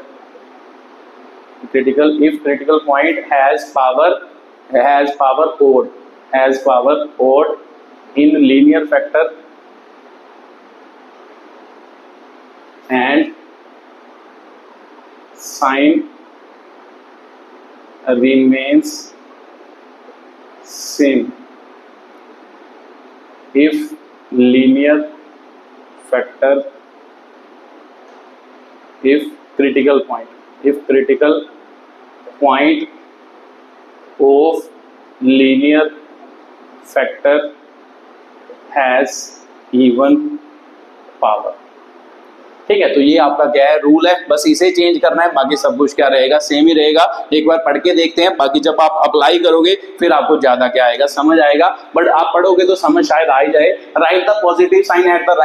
if critical point has power odd in linear factor and sign remains same if critical point of linear factor has even power। ठीक है, तो ये आपका क्या है, rule है, बस इसे चेंज करना है, बाकी सब कुछ क्या रहेगा, सेम ही रहेगा। एक बार पढ़ के देखते हैं, बाकी जब आप अप्लाई करोगे फिर आपको ज्यादा क्या आएगा, समझ आएगा। बट आप पढ़ोगे तो समझ शायद आ ही जाए। Right the positive sign at the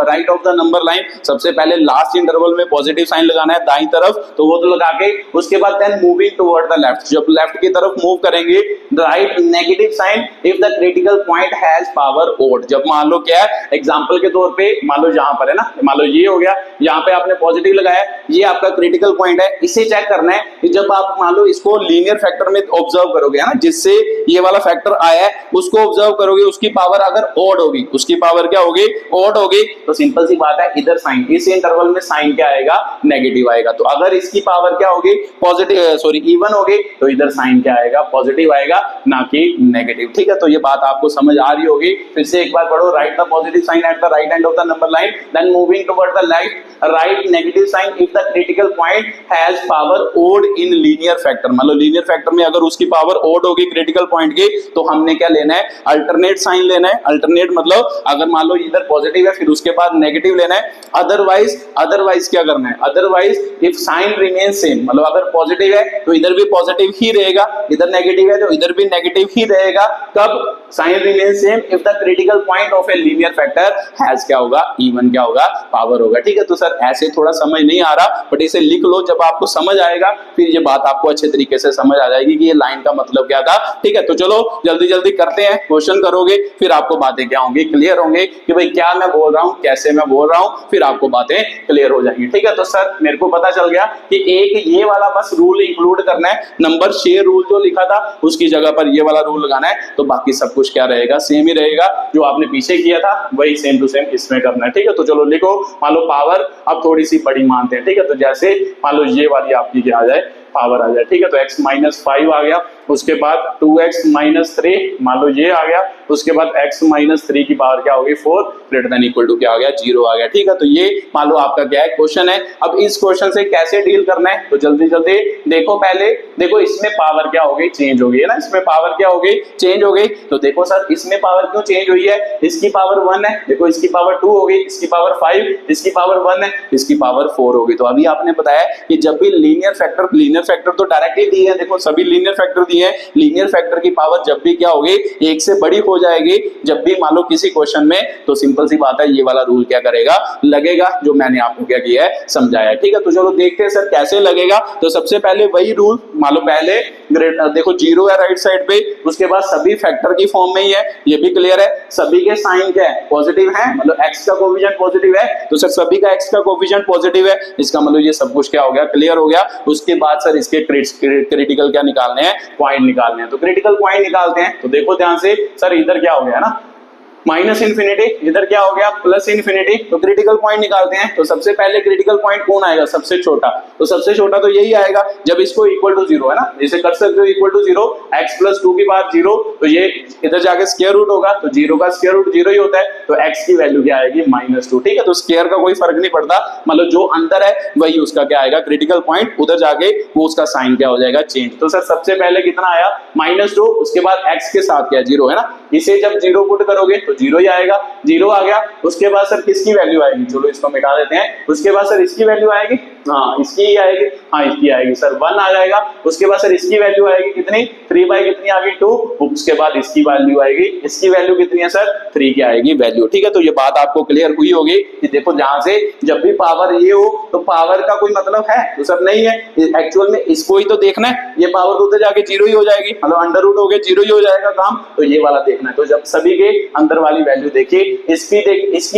right of the number line, सबसे पहले लास्ट इंटरवल में पॉजिटिव साइन लगाना है दाईं तरफ, तो वो तो लगा के उसके बाद then moving toward the left, जब लेफ्ट की तरफ मूव करेंगे right negative sign if the critical point has power odd. जब मान लो क्या है, एग्जांपल के तौर पे मान लो जहां पर है ना, मान लो ये हो गया, यहाँ पे आपने पॉजिटिव लगाया, ये आपका क्रिटिकल पॉइंट है। इसे चेक करना है कि जब आप मान लो इसको लीनियर फैक्टर में ऑब्जर्व करोगे है ना, जिससे ये वाला फैक्टर आया है उसको ऑब्जर्व करोगे, उसकी पावर अगर ऑड होगी, उसकी पावर क्या होगी, ऑड होगी, तो सिंपल सी बात है इधर साइन, इस इंटरवल में साइन क्या आएगा, नेगेटिव आएगा। तो अगर इसकी पावर क्या होगी, पॉजिटिव सॉरी इवन होगी, तो इधर साइन क्या आएगा, पॉजिटिव आएगा, ना कि नेगेटिव। ठीक है, तो ये बात आपको समझ आ रही होगी। फिर से एक बार पढ़ो, right the positive sign at the right end of the number line, then moving toward the left right negative sign if the critical point has power odd in linear factor. मतलब लीनियर फैक्टर में अगर उसकी power odd होगी critical point की, तो हमने क्या लेना है, अल्टरनेट साइन लेना है। अल्टरनेट मतलब अगर मान लो इधर पॉजिटिव है फिर उसके बाद नेगेटिव लेना है, अदरवाइज क्या करना है, otherwise if sign remain same, मतलब अगर पॉजिटिव है तो इधर भी पॉजिटिव ही रहेगा, इधर नेगेटिव है तो इधर भी नेगेटिव ही रहेगा। कब, sign remain same if the critical point of a linear factor has क्या होगा, इवन क्या होगा, पावर होगा। ठीक है, तो सर ऐसे थोड़ा समझ नहीं आ रहा, बट इसे लिख लो, जब आपको समझ आएगा फिर ये बात आपको अच्छे तरीके से समझ आ जाएगी कि ये लाइन का मतलब क्या था। ठीक है, तो चलो जल्दी जल्दी करते हैं, क्वेश्चन करोगे फिर आपको बातें क्या होंगी, क्लियर होंगे कि भाई क्या मैं बोल रहा हूं, कैसे मैं बोल रहा हूं, फिर आपको बातें क्लियर हो जाएंगी। ठीक है, तो सर मेरे को पता चल गया कि एक ये वाला बस रूल इंक्लूड करना है, नंबर 6 रूल जो लिखा था उसकी जगह पर ये वाला रूल लगाना है, तो बाकी सब कुछ क्या रहेगा, सेम ही रहेगा। जो आपने पीछे किया था वही सेम टू सेम इसमें करना है। ठीक है, तो चलो लिखो, मान लो पावर अब थोड़ी सी बड़ी मानते हैं। ठीक है, तो जैसे मान लो ये वाली आपकी क्या आ जाए, पावर आ जाए। ठीक है, तो x - 5 आ गया, उसके बाद 2x - 3 मान लो ये आ गया, उसके बाद x - 3 की पावर क्या होगी, 4 ग्रेटर देन इक्वल टू क्या आ गया, 0 आ गया। ठीक है, तो ये मान लो आपका क्या है, क्वेश्चन है। अब इस क्वेश्चन से कैसे डील करना है, तो जल्दी जल्दी देखो। पहले देखो इसमें पावर क्या हो गई, चेंज हो गई है ना, इसमें पावर क्या हो गई, चेंज हो गई। तो देखो सर इसमें पावर क्यों चेंज हुई है, इसकी पावर 1 है, देखो इसकी पावर 2 हो गई, इसकी पावर 5, इसकी पावर 1 है, इसकी पावर 4 हो गई। तो अभी आपने बताया कि जब भी लीनियर फैक्टर तो डायरेक्टली दिए हैं, देखो सभी लीनियर फैक्टर दिए हैं, लीनियर फैक्टर की पावर जब भी क्या होगी, 1 से बड़ी हो जाएगी जब भी मान लो किसी क्वेश्चन में, तो सिंपल सी बात है ये वाला रूल क्या करेगा, लगेगा, जो मैंने आपको क्या किया है, समझाया। ठीक है, तो चलो देखते हैं सर कैसे लगेगा। तो सबसे पहले वही रूल, मान लो पहले देखो 0 है राइट साइड पे, उसके बाद सभी फैक्टर की फॉर्म में ही है, ये भी क्लियर है। सभी के साइन क्या है, पॉजिटिव है, मतलब x का कोएफिशिएंट पॉजिटिव है, तो सर सभी का x का कोएफिशिएंट पॉजिटिव है, इसका मतलब ये सब कुछ क्या हो गया, क्लियर हो गया। उसके बाद सर इसके क्रिटिकल क्या निकालने हैं, पॉइंट निकालने हैं। तो क्रिटिकल पॉइंट निकालते हैं, तो देखो ध्यान से, सर इधर क्या हो गया ना, माइनस इन्फिनिटी, इधर क्या हो गया, प्लस इन्फिनिटी। तो क्रिटिकल पॉइंट निकालते हैं, तो सबसे पहले क्रिटिकल पॉइंट कौन आएगा, सबसे छोटा, तो सबसे छोटा तो यही आएगा जब इसको इक्वल टू 0 है ना, जैसे कर सकते हो इक्वल टू 0, x + 2 की बात 0, तो ये इधर जाके स्क्वायर रूट होगा, तो 0 का स्क्वायर रूट 0 ही होता है, तो x की वैल्यू क्या आएगी, -2। ठीक है, तो स्क्वायर का कोई फर्क नहीं पड़ता, मतलब जो अंदर है वही उसका क्या आएगा, क्रिटिकल पॉइंट, उधर जाके वो उसका साइन क्या हो जाएगा, चेंज। तो सर सबसे पहले कितना आया, -2, उसके बाद x के साथ क्या 0 है ना, इसे जब 0 पुट करोगे तो 0 ही आएगा, 0 आ गया। उसके बाद सर किसकी वैल्यू आएगी, चलो इसको मिटा देते हैं, उसके बाद सर इसकी वैल्यू आएगी, हाँ इसकी ही आएगी, हाँ इसकी आएगी सर 1 आ जाएगा। उसके बाद सर इसकी वैल्यू आएगी कितनी 3 बाई कितनी आ गई 2। उसके बाद इसकी वैल्यू आएगी, इसकी वैल्यू कितनी है सर 3 की आएगी वैल्यू। ठीक है, तो ये बात आपको क्लियर हुई होगी कि देखो जहां से जब भी पावर ये हो तो पावर का कोई मतलब है तो सर नहीं है, एक्चुअल में इसको ही तो देखना है। ये पावर तो जाके 0 ही हो जाएगी, मतलब अंडर रूट हो गया 0 ही हो जाएगा काम, तो ये वाला देखना है। तो जब सभी के अंदर वाली वैल्यू देखी, इसकी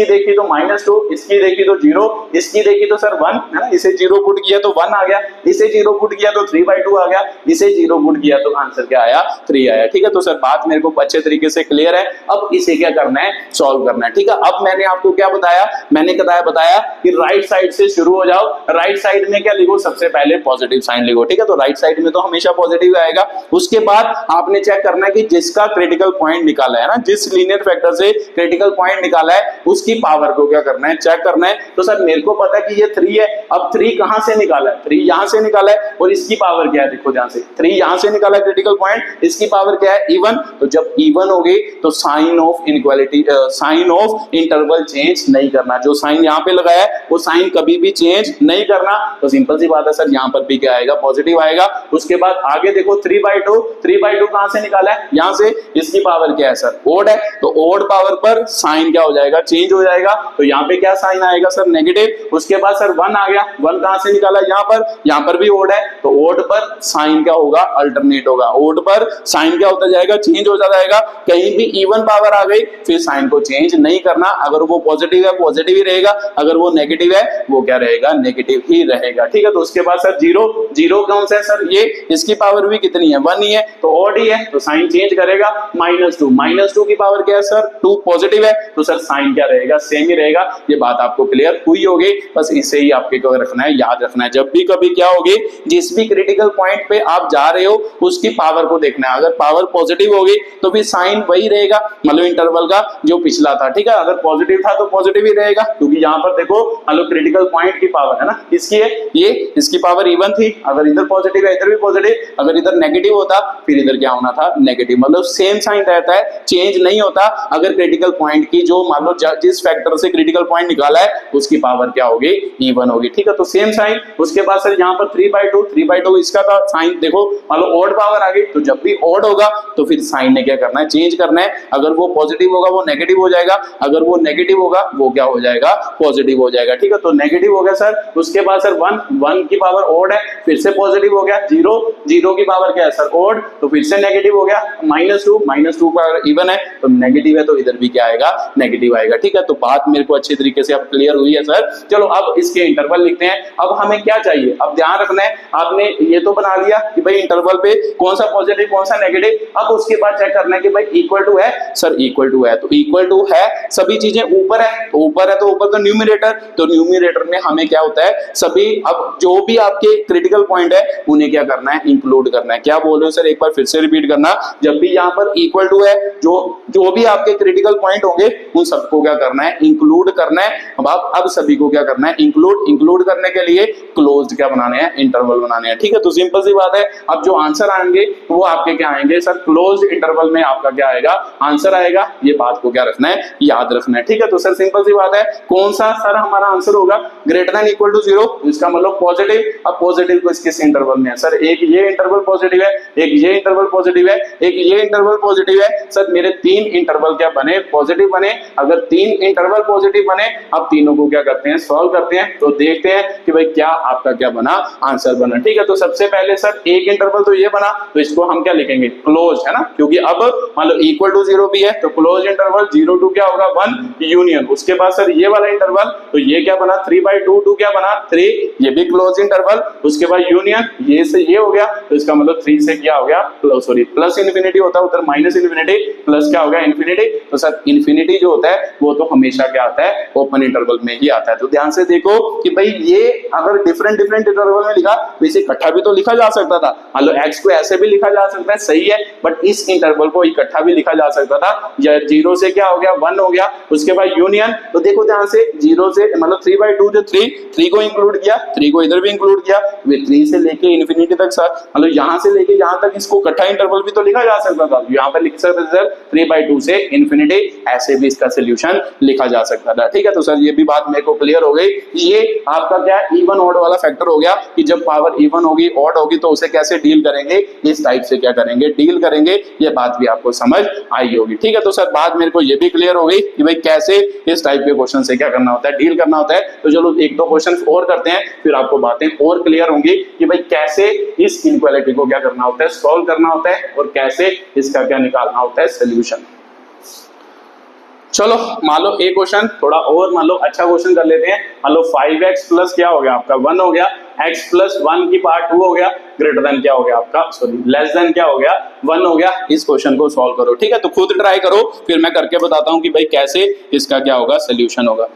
देखी तो -2, इसकी देखी तो 0, इसकी देखी तो सर 1 है ना, इसे 0 पुट किया तो 1 आ गया, इसे 0 पुट किया तो 3/2 आ गया, इसे 0 पुट किया तो आंसर क्या आया 3 आया। ठीक है, तो सर बात मेरे को अच्छे तरीके से क्लियर है। अब इसे क्या करना है, सॉल्व करना है। ठीक है, अब मैंने आपको क्या बताया, मैंने बताया कि राइट साइड से शुरू हो जाओ। राइट साइड में क्या लिखो, सबसे पहले पॉजिटिव साइन लिखो। ठीक है, तो राइट साइड में तो हमेशा पॉजिटिव आएगा। उसके बाद आपने चेक करना है कि जिसका क्रिटिकल पॉइंट निकाला है ना, जिस लीनियर फैक्टर से क्रिटिकल पॉइंट निकाला है उसकी पावर को क्या करना है, चेक करना है। तो सर मेरे को पता है कि ये 3 है, अब 3 कहां से निकाला है, 3 यहां से निकाला है, और इसकी पावर क्या है, देखो ध्यान से 3 यहां से निकाला है क्रिटिकल पॉइंट, इसकी पावर क्या है E1। तो जब E1 हो गई तो sign of inequality, sign of interval change नहीं करना। जो साइन यहां पे लगाया है वो साइन कभी भी चेंज नहीं करना। तो सिंपल सी बात है सर, यहां पर भी क्या आएगा, पॉजिटिव आएगा। उसके बाद आगे देखो 3/2 कहां से निकाला है, यहां से, इसकी पावर क्या है सर, ओड है, तो ओड पावर पर साइन क्या हो जाएगा, चेंज हो जाएगा। तो यहां पे क्या साइन आएगा सर, नेगेटिव। उसके बाद सर 1 आ गया, 1 कहां से निकाला, यहां पर भी ओड है, तो ओड पर साइन क्या होगा, अल्टरनेट होगा। ओड पर साइन क्या होता जाएगा, चेंज होता जाएगा। कहीं भी इवन पावर आ गई फिर साइन को चेंज नहीं करना। अगर वो पॉजिटिव है पॉजिटिव ही रहेगा, अगर वो नेगेटिव है वो क्या रहेगा, नेगेटिव ही रहेगा। ठीक है, तो उसके बाद सर 0 कौन सा है सर, ये, इसकी पावर भी कितनी है, 1 ही है, तो ऑड ही है, तो साइन चेंज करेगा। -2 की पावर क्या है सर, 2 पॉजिटिव है, तो सर साइन क्या रहेगा, सेम ही रहेगा। ये बात आपको क्लियर हुई होगी, बस इसे ही आपके को रखना है, याद रखना है। जब भी कभी क्या होगी, जिस भी क्रिटिकल पॉइंट पे आप जा रहे हो उसकी पावर को देखना है। अगर पावर पॉजिटिव होगी तो फिर साइन वही रहेगा, मतलब इंटरवल का जो पिछला था। ठीक है, अगर पॉजिटिव था तो पॉजिटिव ही रहेगा, क्योंकि यहाँ पर देखो मतलब क्रिटिकल पॉइंट की पावर है ना, इसकी है ये, इसकी पावर E1 थी। अगर इधर पॉजिटिव है इधर भी पॉजिटिव, अगर इधर नेगेटिव होता फिर इधर क्या होना था, नेगेटिव। मतलब सेम साइन रहता है, चेंज नहीं होता। अगर क्रिटिकल पॉइंट की जो मान लो जिस फैक्टर से क्रिटिकल पॉइंट निकाला है उसकी पावर क्या होगी, E1 होगी। ठीक है, तो सेम साइन। उसके बाद सर यहाँ पर 3/2 इसका था साइन, देखो मान लो ऑड पावर आ गई, तो जब भी ऑड होगा तो फिर साइन ने क्या करना है, चेंज करना है। अगर वो पॉजिटिव होगा वो नेगेटिव हो जाएगा, अगर वो नेगेटिव होगा वो क्या हो जाएगा, पॉजिटिव हो जाएगा। ठीक है, तो नेगेटिव हो गया सर। उसके बाद सर 1 की पावर ऑड है, फिर से पॉजिटिव हो गया। 0 की पावर क्या है सर, ऑड, तो फिर से नेगेटिव हो गया। -2 पावर इवन है तो नेगेटिव है, तो इधर भी क्या आएगा, नेगेटिव आएगा। ठीक है, तो बात मेरे को अच्छे तरीके से अब क्लियर हुई है सर। चलो अब इसके इंटरवल लिखते हैं। अब हमें क्या चाहिए, अब ध्यान रखना है, आपने ये तो बना लिया कि भाई इंटरवल पे कौन सा पॉजिटिव कौन सा नेगेटिव। अब उसके बाद चेक करना है कि भाई इक्वल टू है सर, इक्वल टू है, तो इक्वल टू है, सभी चीजें ऊपर है, तो ऊपर है तो ऊपर का न्यूमरेटर, तो न्यूमरेटर में हमें क्या होता है, सभी अब जो भी आपके क्रिटिकल पॉइंट है उन्हें क्या करना है, इंक्लूड करना है। क्या बोल रहे हो सर, एक बार फिर से रिपीट करना। जब भी यहाँ पर इक्वल टू है, जो भी आपके क्रिटिकल पॉइंट होंगे उन सबको क्या करना है, इंक्लूड करना है। अब सभी को क्या करना है, इंक्लूड करने के लिए क्लोज्ड क्या बनाने हैं, इंटरवल बनाने हैं। ठीक है, तो सिंपल सी बात है। अब जो आंसर आएंगे वो आपके क्या आएंगे सर, क्लोज्ड इंटरवल में आपका क्या आएगा, आंसर आएगा। ये बात को क्या रखना है, याद रखना है। ठीक है, तो सर सिंपल सी बात है, कौन सा सर हमारा आंसर होगा, ग्रेटर देन इक्वल टू 0, इसका मतलब पॉजिटिव। अब पॉजिटिव को किस इंटरवल में है सर, एक ये इंटरवल पॉजिटिव है, एक ये इंटरवल पॉजिटिव है, एक ये इंटरवल पॉजिटिव है। सर मेरे 3 इंटरवल क्या बने, पॉजिटिव बने। अगर 3 इंटरवल पॉजिटिव बने, अब तीनों को क्या करते हैं, सॉल्व करते हैं, तो देखते हैं कि भाई क्या आपका क्या बना, आंसर बना। ठीक है, तो सबसे पहले सर एक इंटरवल तो ये बना, तो इसको हम क्या लिखेंगे, क्लोज, है ना, क्योंकि अब मान लो इक्वल टू 0 भी है, तो क्लोज इंटरवल 0 टू क्या होगा, 1 यूनियन। उसके बाद सर ये वाला इंटरवल, तो ये क्या बना, 3/2 टू क्या बना, 3, ये भी क्लोज इंटरवल। उसके बाद यूनियन, ये से ये हो गया, तो इसका मतलब 3 से क्या हो गया, प्लस इन्फिनिटी होता है, उधर माइनस इन्फिनिटी, प्लस क्या हो गया, इन्फिनिटी। तो सर इन्फिनिटी जो होता है वो तो हमेशा क्या आता है, ओपन इंटरवल में ही आता है। तो ध्यान से देखो कि भाई ये अगर डिफरेंट इंटरवल में लिखा तो इसे इकट्ठा भी तो लिखा जा सकता था। मान लो x को ऐसे भी लिखा जा सकता है, सही है, बट इस इंटरवल को इकट्ठा भी लिखा जा सकता था। या 0 से क्या हो गया, 1 हो गया। उसके बाद यूनियन, तो देखो ध्यान से 0 से मतलब 3/2 जो 3 को इंक्लूड किया, 3 को इधर भी इंक्लूड किया, 3 से लेके इन्फिनिटी तक सर, मतलब यहां से लेके यहां तक इसको इकट्ठा इंटरवल भी तो लिखा जा सकता था। यहां पर लिख सकते थे सर 3/2 से इन्फिनिटी, ऐसे भी इसका सोल्यूशन लिखा जा सकता था। ठीक है, तो सर ये भी बात मेरे को क्लियर हो गई। ये आपका क्या क्या है, इवन ऑड वाला फैक्टर हो गया कि जब पावर इवन होगी ऑड होगी तो उसे कैसे डील करेंगे, इस टाइप से क्या करेंगे, डील करेंगे। ये बात भी आपको समझ आई होगी। ठीक है, तो सर बात मेरे को ये भी क्लियर हो गई कि भाई कैसे इस टाइप के क्वेश्चन से क्या करना होता है, डील करना होता है। तो चलो एक दो क्वेश्चन और करते हैं, फिर आपको बातें और क्लियर होंगी कि भाई कैसे इस इनइक्वालिटी को क्या करना होता है, सॉल्व करना होता है, और कैसे इसका क्या निकालना होता है, सोल्यूशन। चलो मान लो एक क्वेश्चन थोड़ा और मान लो अच्छा क्वेश्चन कर लेते हैं। मान लो 5x प्लस क्या हो गया आपका 1 हो गया, x प्लस 1 की पार्ट 2 हो गया, ग्रेटर देन क्या हो गया आपका, सॉरी लेस देन क्या हो गया 1 हो गया। इस क्वेश्चन को सॉल्व करो। ठीक है, तो खुद ट्राई करो, फिर मैं करके बताता हूं कि भाई कैसे इसका क्या होगा, सोल्यूशन होगा।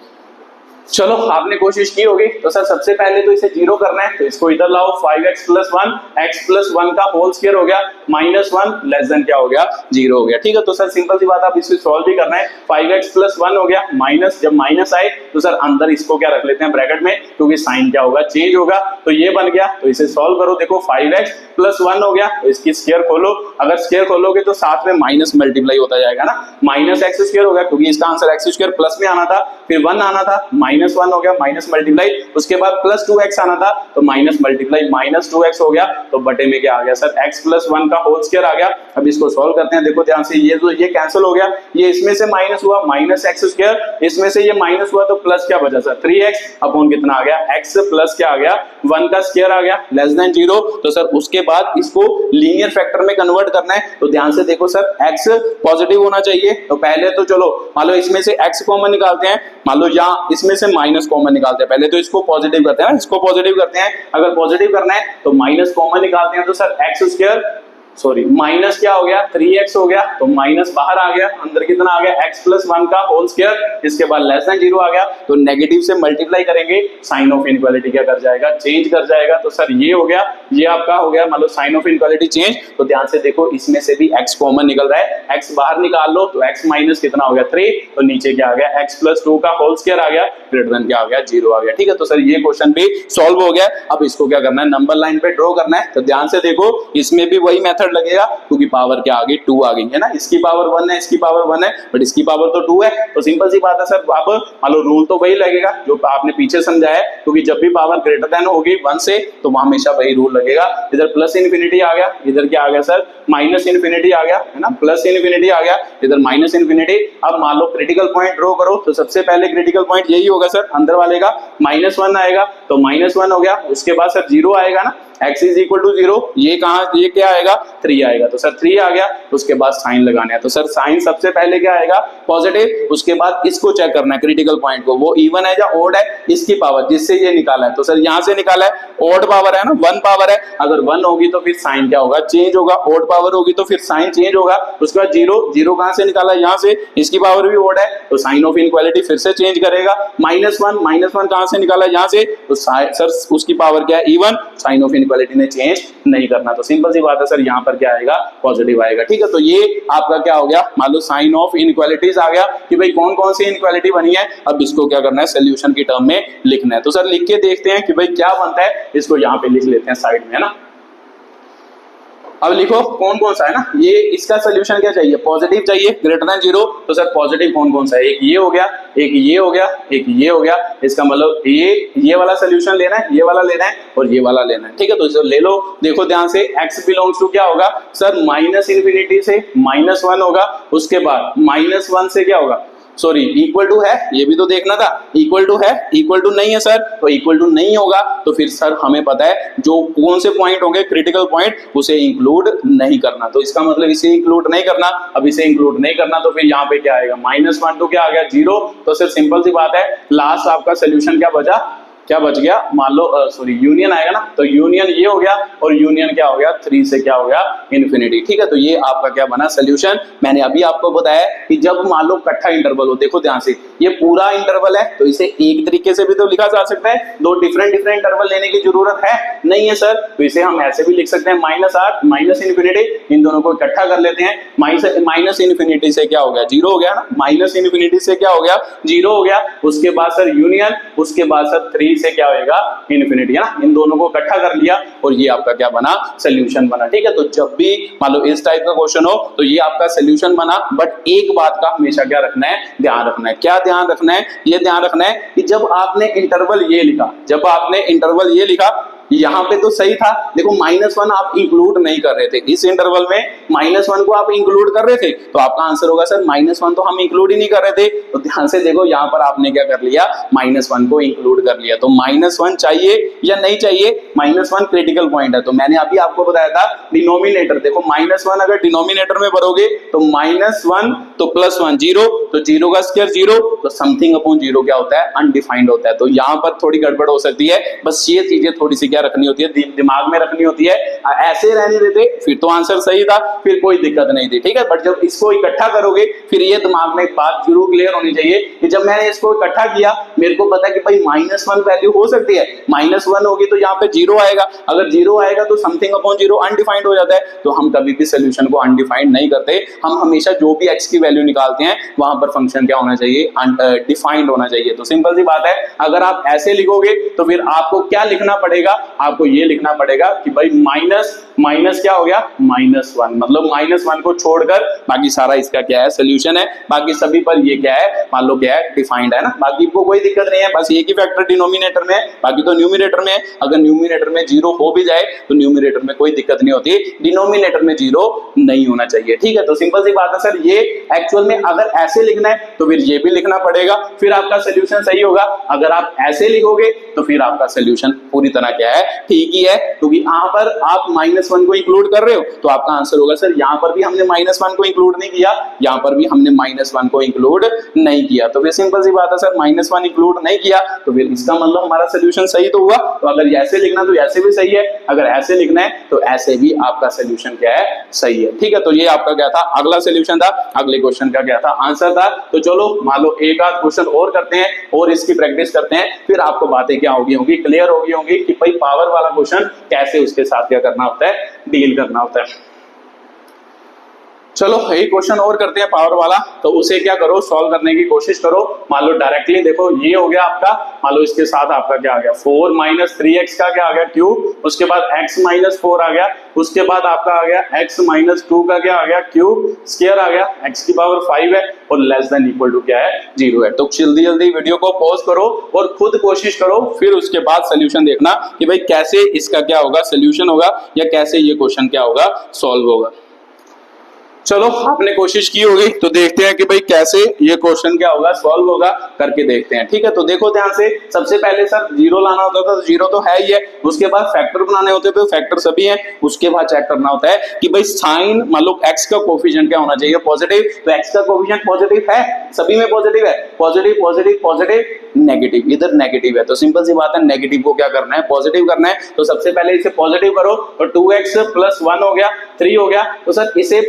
चलो आपने कोशिश की होगी, तो सर सबसे पहले तो इसे जीरो करना है, तो इसको इधर लाओ, 5x प्लस 1, x प्लस 1 का होल स्क्वायर हो गया, माइनस 1 लेस देन क्या हो गया, 0 हो गया। ठीक है, तो सर सिंपल सी बात, आप इसे सॉल्व भी करना है। 5x प्लस 1 हो गया, माइनस, जब माइनस आए तो सर अंदर इसको क्या रख लेते हैं ब्रैकेट में, क्योंकि साइन क्या होगा, चेंज होगा। तो ये बन गया, तो इसे सॉल्व करो। देखो 5x प्लस 1 हो गया, तो इसकी स्क्वायर खोलो, अगर स्क्वायर खोलोगे तो साथ में माइनस मल्टीप्लाई होता जाएगा ना, माइनस एक्स स्क्वायर हो गया, क्योंकि इसका आंसर एक्स स्क्वायर प्लस में आना था, फिर 1 आना था, माइनस 1 हो गया, माइनस मल्टीप्लाई, उसके बाद प्लस 2x आना था, तो माइनस मल्टीप्लाई माइनस 2x हो गया, तो बटे में क्या आ गया सर, x प्लस 1 का होल स्क्वायर आ गया। अब इसको सॉल्व करते हैं। देखो ध्यान से, ये कैंसिल हो गया, ये इसमें से माइनस हुआ, माइनस एक्स स्क्वायर, इसमें से ये माइनस हुआ, तो प्लस क्या बचा सर, 3x अपॉन कितना आ गया, x प्लस क्या आ गया, 1 का स्क्वायर आ गया, लेस देन 0। तो सर उसके बाद इसको लीनियर फैक्टर में कन्वर्ट करना है। तो ध्यान से देखो सर, x पॉजिटिव होना चाहिए, तो पहले तो चलो मान लो इसमें से x कॉमन निकालते हैं, मान लो यहाँ इसमें से माइनस कॉमन निकालते हैं, पहले तो इसको पॉजिटिव करते हैं ना, इसको पॉजिटिव करते हैं। अगर पॉजिटिव करना है तो माइनस कॉमन निकालते हैं, तो sir x square, sorry minus क्या हो गया, 3x हो गया, तो माइनस बाहर आ गया, अंदर कितना आ गया, x प्लस 1 का होल स्क्वायर, इसके बाद लेस देन 0 आ गया, तो नेगेटिव से मल्टीप्लाई करेंगे, साइन ऑफ इनइक्वालिटी क्या कर जाएगा, चेंज कर जाएगा। तो सर ये हो गया, ये आपका हो गया मतलब साइन ऑफ इनइक्वालिटी चेंज। तो ध्यान से देखो, इसमें से भी x कॉमन निकल रहा है, x बाहर निकाल लो, तो x माइनस कितना हो गया 3, तो नीचे क्या आ गया, x प्लस 2 का होल स्क्वायर आ गया, ग्रेटर देन क्या आ गया, 0 आ गया। ठीक है, तो सर ये क्वेश्चन भी सॉल्व हो गया। अब इसको क्या करना है, नंबर लाइन पे ड्रॉ करना है। तो ध्यान से देखो, इसमें भी वही मेथड लगेगा, क्योंकि पावर क्या आ गई, 2 आ गई है ना, इसकी पावर 1 है, इसकी पावर 1 है, बट इसकी पावर तो 2 है। तो सिंपल सी बात है सर, आप मान लो रूल तो वही लगेगा जो आपने पीछे समझाया, क्योंकि जब भी पावर ग्रेटर देन होगी 1 से, तो वहां हमेशा वही रूल लगेगा। इधर प्लस इन्फिनिटी आ गया, इधर क्या आ गया सर, माइनस इन्फिनिटी आ गया, है ना, प्लस इन्फिनिटी आ गया, इधर माइनस इन्फिनिटी। अब मान लो क्रिटिकल पॉइंट ड्रॉ करो, तो सबसे पहले क्रिटिकल पॉइंट यही होगा सर, अंदर वाले का -1 आएगा, तो -1 हो गया, उसके बाद सर 0 आएगा ना, x इज इक्वल टू 0, ये कहां, ये क्या आएगा, 3 आएगा, तो सर 3 आ गया, उसके बाद साइन लगाना है। तो सर साइन सबसे पहले क्या आएगा, पॉजिटिव, उसके बाद इसको चेक करना है क्रिटिकल पॉइंट को, वो इवन है या ऑड है, इसकी पावर जिससे ये निकाला है। तो सर यहां से निकाला है, ऑड पावर है ना, 1 पावर है, अगर 1 होगी तो फिर साइन क्या होगा, चेंज होगा, ऑड पावर होगी तो फिर साइन चेंज होगा। उसके बाद 0 कहां से निकाला है, यहां से, इसकी पावर भी ऑड है, तो साइन ऑफ इनइक्वालिटी फिर से चेंज करेगा। -1 कहां से निकाला है, यहां से, तो सर उसकी पावर क्या है, इवन, साइन ऑफ इनइक्वालिटी ने चेंज नहीं करना, तो सिंपल सी बात है सर, यहां पर क्या आएगा, पॉजिटिव आएगा। ठीक है, तो ये आपका क्या हो गया, मान लो साइन ऑफ इनइक्वालिटीज आ गया कि भाई कौन कौन सी इनइक्वालिटी बनी है। अब इसको क्या करना है, सोल्यूशन की टर्म में लिखना है। तो सर लिख के देखते हैं कि भाई क्या बनता है, इसको यहां पे लिख लेते हैं साइड में, है ना। अब लिखो कौन कौन सा है ना, ये इसका सोल्यूशन क्या चाहिए, पॉजिटिव चाहिए, ग्रेटर देन 0। तो सर पॉजिटिव कौन कौन सा है, एक ये हो गया, एक ये हो गया, एक ये हो गया, इसका मतलब ये वाला सोल्यूशन लेना है, ये वाला लेना है, और ये वाला लेना है। ठीक है, तो इसे ले लो। देखो ध्यान से, x बिलोंग्स टू क्या होगा सर, माइनस इन्फिनिटी से -1 होगा, उसके बाद -1 से क्या होगा, सॉरी इक्वल टू है, ये भी तो देखना था, इक्वल टू है, इक्वल टू नहीं है सर, तो इक्वल टू नहीं होगा, तो फिर सर हमें पता है जो कौन से पॉइंट होंगे क्रिटिकल पॉइंट, उसे इंक्लूड नहीं करना। तो इसका मतलब इसे इंक्लूड नहीं करना। अब इसे इंक्लूड नहीं करना, तो फिर यहाँ पे क्या आएगा, -1 तो क्या आ गया, 0। तो सर सिंपल सी बात है, लास्ट आपका सोल्यूशन क्या बचा, क्या बच गया, मान लो सॉरी यूनियन आएगा ना, तो यूनियन ये हो गया, और यूनियन क्या हो गया, 3 से क्या हो गया, इन्फिनिटी। ठीक है, तो ये आपका क्या बना सोल्यूशन। मैंने अभी आपको बताया कि जब मान लो कट्ठा इंटरवल हो, देखो ध्यान से, ये पूरा इंटरवल है, तो इसे एक तरीके से भी तो लिखा जा सकता है, 2 डिफरेंट इंटरवल लेने की जरूरत है, नहीं है सर, तो इसे हम ऐसे भी लिख सकते हैं -8 माइनस इन्फिनिटी, इन दोनों को इकट्ठा कर लेते हैं। माइनस इन्फिनिटी से क्या हो गया, जीरो हो गया ना, माइनस इन्फिनिटी से क्या हो गया, जीरो हो गया। उसके बाद सर यूनियन, उसके बाद सर 3 से क्या होगा, इन्फिनिटी, है ना। इन दोनों को इकट्ठा कर लिया और ये आपका क्या बना, सोल्यूशन बना। ठीक है, तो जब भी मान लो इस टाइप का क्वेश्चन हो तो ये आपका सोल्यूशन बना। बट एक बात का हमेशा क्या रखना है, ध्यान रखना है। क्या ध्यान रखना है, ये ध्यान रखना है कि जब आपने इंटरवल ये लिखा, जब आपने इंटरवल ये लिखा, यहाँ पे तो सही था, देखो -1 आप इंक्लूड नहीं कर रहे थे इस इंटरवल में, -1 को आप इंक्लूड कर रहे थे, तो आपका आंसर होगा सर -1 तो हम इंक्लूड ही नहीं कर रहे थे। तो ध्यान से देखो, यहाँ पर आपने क्या कर लिया, -1 को इंक्लूड कर लिया। तो -1 चाहिए या नहीं चाहिए, -1 क्रिटिकल पॉइंट है। तो मैंने अभी आपको बताया था डिनोमिनेटर, देखो -1 अगर डिनोमिनेटर में भरोगे तो -1 तो +1 0, तो 0 का स्क्वायर 0, तो समथिंग अपॉन 0 क्या होता है, अनडिफाइंड होता है। तो यहाँ पर थोड़ी गड़बड़ हो सकती है, बस ये चीजें थोड़ी सी रखनी होती है, दिमाग में रखनी होती है। ऐसे रहने देते फिर तो आंसर सही था, फिर कोई दिक्कत नहीं थी। ठीक है, बट जब इसको इकट्ठा करोगे फिर ये दिमाग में एक बात जरूर क्लियर होनी चाहिए कि जब मैंने इसको इकट्ठा किया, मेरे को पता कि भाई -1 वैल्यू हो सकती है, -1 होगी तो यहाँ पे 0 आएगा, अगर 0 आएगा तो समथिंग अपॉन 0 अनडिफाइंड हो जाता है। तो हम कभी भी सोल्यूशन को अनडिफाइंड नहीं करते, हम हमेशा जो भी x की वैल्यू निकालते हैं वहां पर फंक्शन क्या होना चाहिए, डिफाइंड होना चाहिए। तो सिंपल सी बात है, अगर आप ऐसे लिखोगे तो फिर आपको क्या लिखना पड़ेगा, आपको ये लिखना पड़ेगा कि भाई माइनस क्या हो गया, -1, मतलब -1 को छोड़कर बाकी सारा इसका क्या है, सोल्यूशन है। बाकी सभी पर ये क्या है, मान लो क्या है, डिफाइंड है ना, बाकी को कोई दिक्कत नहीं है, बस एक ही फैक्टर डिनोमिनेटर में है, बाकी तो न्यूमिनेटर में है। अगर न्यूमिनेटर में 0 हो भी जाए तो न्यूमिनेटर में कोई दिक्कत नहीं होती, डिनोमिनेटर में 0 नहीं होना चाहिए। ठीक है, तो सिंपल सी बात है सर, ये एक्चुअल में अगर ऐसे लिखना है तो फिर ये भी लिखना पड़ेगा, फिर आपका सोल्यूशन सही होगा। अगर आप ऐसे लिखोगे तो फिर आपका सोल्यूशन पूरी तरह क्या है, ठीक ही है, क्योंकि यहाँ पर आप -1 को इंक्लूड कर रहे हो, तो आपका आंसर होगा सर, यहाँ पर भी हमने -1 को इंक्लूड नहीं किया, यहाँ पर भी हमने -1 को इंक्लूड नहीं किया। तो फिर सिंपल सी बात है सर, -1 इंक्लूड नहीं किया तो फिर इसका मतलब हमारा सोल्यूशन सही तो हुआ। तो अगर ऐसे लिखना तो ऐसे भी सही है, अगर ऐसे लिखना है तो ऐसे भी आपका सोल्यूशन क्या है, सही है। ठीक है, तो ये आपका क्या था, अगला सोल्यूशन था, अगले क्वेश्चन का क्या था, आंसर था। तो चलो मान लो एक आध क्वेश्चन और करते हैं और इसकी प्रैक्टिस करते हैं, फिर आपको बातें क्या होगी, क्लियर होगी कि भाई पावर वाला क्वेश्चन कैसे उसके साथ क्या करना होता है, डील करना होता है। चलो एक क्वेश्चन और करते हैं पावर वाला, तो उसे क्या करो, सॉल्व करने की कोशिश करो। मान लो डायरेक्टली देखो, ये हो गया आपका, मान लो इसके साथ आपका क्या आ गया, 4 - 3x का क्या आ गया, क्यूब, उसके बाद x - 4 आ गया, उसके बाद आपका आ गया x - 2 का क्या आ गया, क्यूब, स्क्वायर आ गया, x की पावर 5 है और लेस देन इक्वल टू क्या है, 0 है। तो जल्दी जल्दी वीडियो को पॉज करो और खुद कोशिश करो, फिर उसके बाद सोल्यूशन देखना कि भाई कैसे इसका क्या होगा, सोल्यूशन होगा या कैसे ये क्वेश्चन क्या होगा, सॉल्व होगा। चलो आपने कोशिश की होगी, तो देखते हैं कि भाई कैसे ये क्वेश्चन क्या होगा, सॉल्व होगा, करके देखते हैं। ठीक है, तो देखो ध्यान से, सबसे पहले सर 0 लाना होता था, तो 0 तो है ही है, उसके बाद फैक्टर बनाने होते थे, तो फैक्टर सभी हैं, उसके बाद चेक करना होता है कि भाई साइन, मान लो x का कोफिशिएंट क्या होना चाहिए, पॉजिटिव, तो x का कोफिशिएंट पॉजिटिव है, सभी में पॉजिटिव है, पॉजिटिव पॉजिटिव पॉजिटिव, नेगेटिव, इधर नेगेटिव है, तो सिंपल सी बात है, नेगेटिव को क्या करना है, पॉजिटिव करना है। तो सबसे पहले इसे पॉजिटिव करो, तो 2x + 1 हो गया, 3 हो गया। तो सर इसे